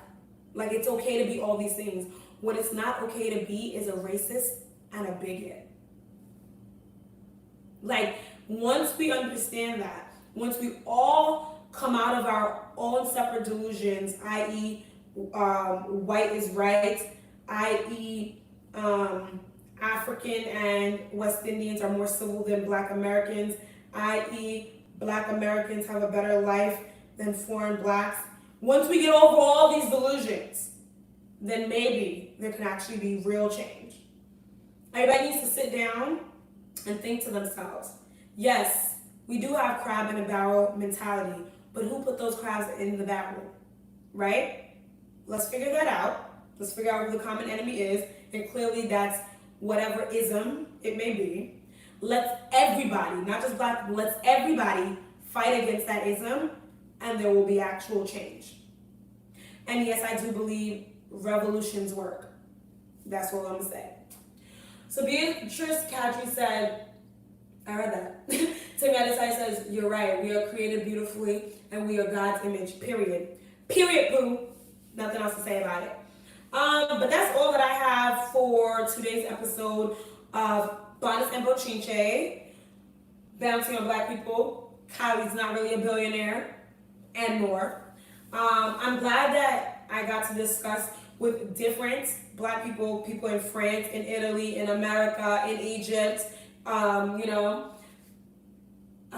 Like, it's okay to be all these things. What it's not okay to be is a racist and a bigot. Like, once we understand that, once we all come out of our own separate delusions, i.e., white is right, i.e., African and West Indians are more civil than Black Americans, i.e., Black Americans have a better life than foreign blacks. Once we get over all these delusions, then maybe there can actually be real change. Everybody needs to sit down and think to themselves, yes, we do have crab in a barrel mentality, but who put those crabs in the barrel, right? Let's figure that out. Let's figure out who the common enemy is, and clearly that's whatever ism it may be. Let's everybody, not just black people, let's everybody fight against that ism, and there will be actual change. And yes, I do believe revolutions work. That's what I'm gonna say. So Beatrice Kadri said, I read that. Tim Edisai says, you're right, we are created beautifully and we are God's image, period. Period, boo. Nothing else to say about it. But that's all that I have for today's episode of Bonnets and Bochinche, bouncing on black people. Kylie's not really a billionaire, and more. I'm glad that I got to discuss with different black people, people in France, in Italy, in America, in Egypt. I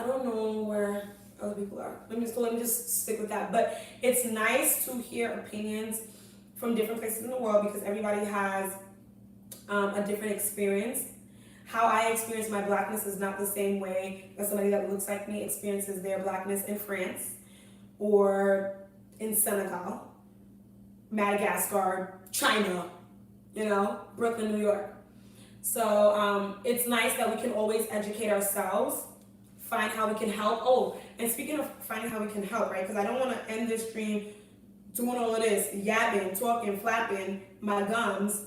don't know where other people are. Let me just stick with that. But it's nice to hear opinions from different places in the world because everybody has a different experience. How I experience my blackness is not the same way that somebody that looks like me experiences their blackness in France or in Senegal, Madagascar, China, Brooklyn, New York. So it's nice that we can always educate ourselves, find how we can help. Oh, and speaking of finding how we can help, right? Because I don't want to end this stream doing all of this, yapping, talking, flapping my gums,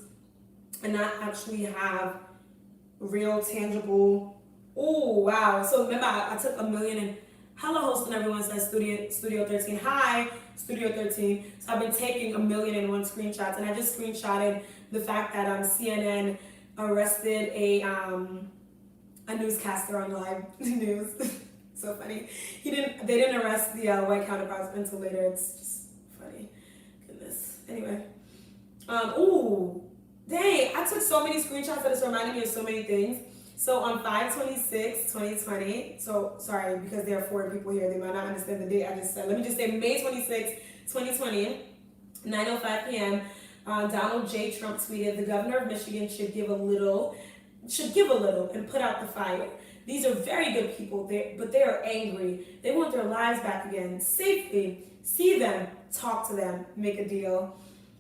and not actually have real, tangible, oh, wow. So remember, I took 1 million and hello, host, and everyone says Studio 13. Hi, Studio 13. So I've been taking 1,000,001 screenshots, and I just screenshotted the fact that CNN arrested a newscaster on live news. So funny. They didn't arrest the white counterparts until later. It's just funny. Goodness. Anyway. Ooh. Dang, I took so many screenshots that it's reminding me of so many things. So on 5/26/2020, so sorry, because there are 4 people here, they might not understand the date I just said. Let me just say May 26, 2020, 9:05 p.m. Donald J. Trump tweeted, "The governor of Michigan should give a little and put out the fire. These are very good people, but they are angry. They want their lives back again, safely. See them, talk to them, make a deal."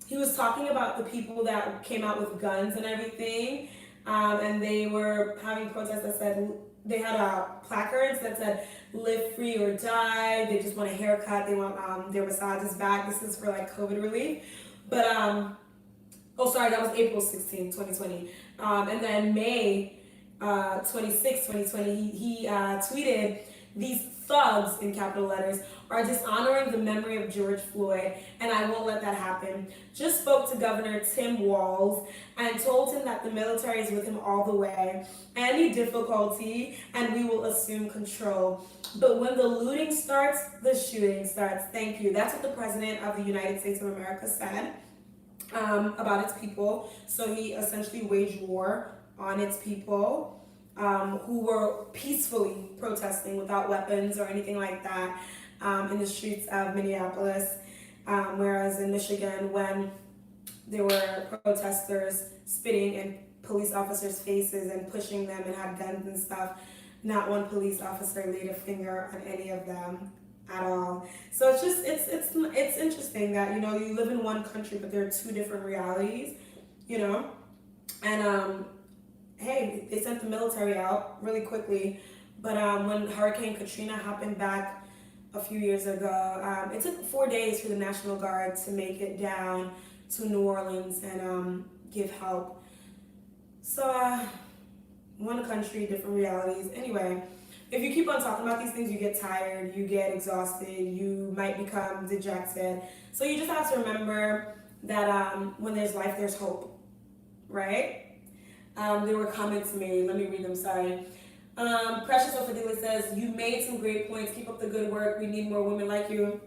He was talking about the people that came out with guns and everything, and they were having protests that said, they had placards that said, "Live free or die." They just want a haircut. They want their massages back. This is for like COVID relief. But, oh, sorry, that was April 16, 2020. And then May 26, 2020, he tweeted, "These thugs," in capital letters, "are dishonoring the memory of George Floyd, and I won't let that happen. Just spoke to Governor Tim Walz and told him that the military is with him all the way. Any difficulty, and we will assume control. But when the looting starts, the shooting starts." Thank you. That's what the President of the United States of America said about its people. So he essentially waged war on its people who were peacefully protesting without weapons or anything like that in the streets of Minneapolis. Whereas in Michigan, when there were protesters spitting in police officers' faces and pushing them and had guns and stuff, not one police officer laid a finger on any of them at all. So it's just it's interesting that, you know, you live in one country but there are 2 different realities, you know. And hey, they sent the military out really quickly, but when Hurricane Katrina happened back a few years ago, it took 4 days for the National Guard to make it down to New Orleans and give help. So one country, different realities. Anyway, if you keep on talking about these things, you get tired, you get exhausted, you might become dejected. So you just have to remember that when there's life, there's hope, right? There were comments made. Let me read them, sorry. Precious Ofadila says, "You made some great points. Keep up the good work. We need more women like you."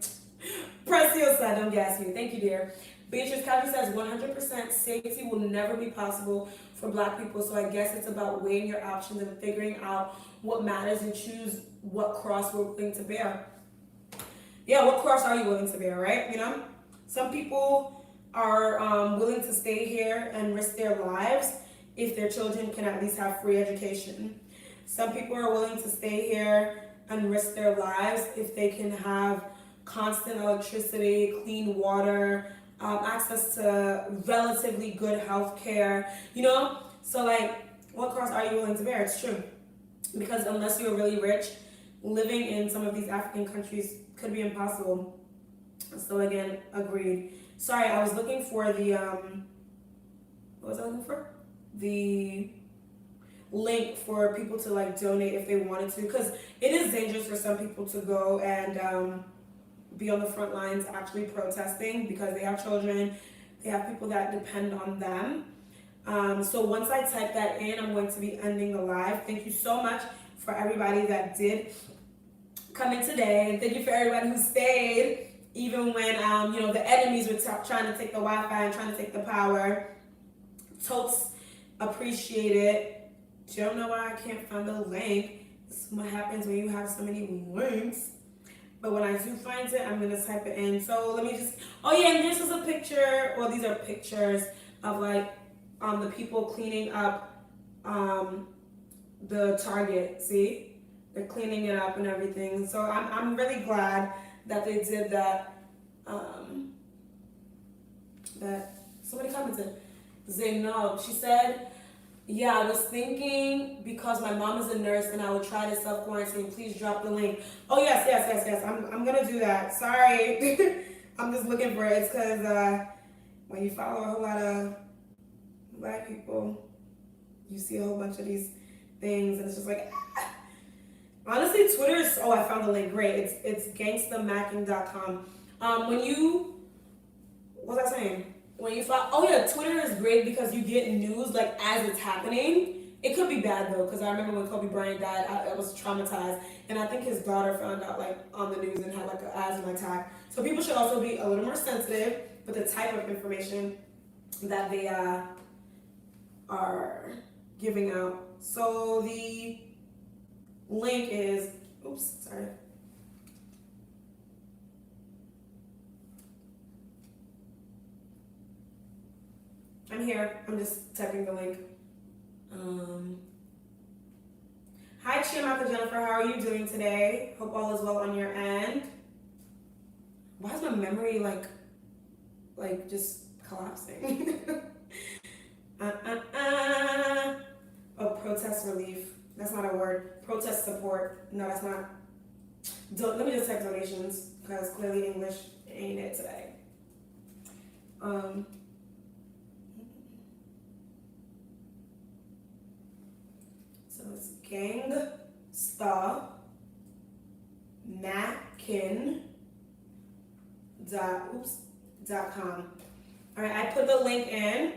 Preciosa, don't gas me. Thank you, dear. Beatrice Covey says, "100% safety will never be possible for Black people. So I guess it's about weighing your options and figuring out what matters and choose what cross we're willing to bear." Yeah, what cross are you willing to bear, right? You know, some people are willing to stay here and risk their lives if their children can at least have free education. Some people are willing to stay here and risk their lives if they can have constant electricity, clean water, access to relatively good health care, you know? So like, what cross are you willing to bear? It's true. Because unless you're really rich, living in some of these African countries could be impossible. So again, agreed. Sorry, I was looking for the, what was I looking for? The link for people to like donate if they wanted to, because it is dangerous for some people to go and be on the front lines actually protesting because they have children, they have people that depend on them. So once I type that in, I'm going to be ending the live. Thank you so much for everybody that did come in today, and thank you for everybody who stayed even when you know, the enemies were trying to take the Wi-Fi and trying to take the power. Totes appreciate it. Don't know why I can't find the link. This is what happens when you have so many links. But when I do find it, I'm gonna type it in. So let me just, oh yeah, and this is a picture, well, these are pictures of like the people cleaning up the Target. See, they're cleaning it up and everything. So I'm really glad that they did that. That somebody commented, Zainab, she said, "Yeah, I was thinking because my mom is a nurse and I would try to self-quarantine. Please drop the link." Oh, yes. I'm going to do that. Sorry. I'm just looking for it. It's because when you follow a whole lot of Black people, you see a whole bunch of these things and it's just like, ah. Honestly, Twitter is, oh, I found the link. Great. It's gangstamacking.com. What was I saying? When you follow, oh yeah, Twitter is great because you get news like as it's happening. It could be bad though, because I remember when Kobe Bryant died, I was traumatized, and I think his daughter found out like on the news and had like an asthma attack. So people should also be a little more sensitive with the type of information that they are giving out. So the link is, oops, sorry. I'm here. I'm just typing the link. Hi, Chiamaka Jennifer. How are you doing today? Hope all is well on your end. Why is my memory like just collapsing? Oh, protest relief. That's not a word. Protest support. No, that's not. Let me just type donations because clearly English ain't it today. So it's gangstamannequin.com. All right, I put the link in,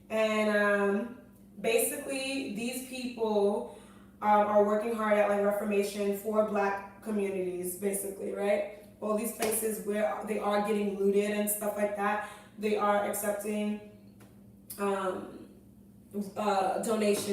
and basically these people are working hard at like reformation for Black communities, basically, right? All these places where they are getting looted and stuff like that, they are accepting donations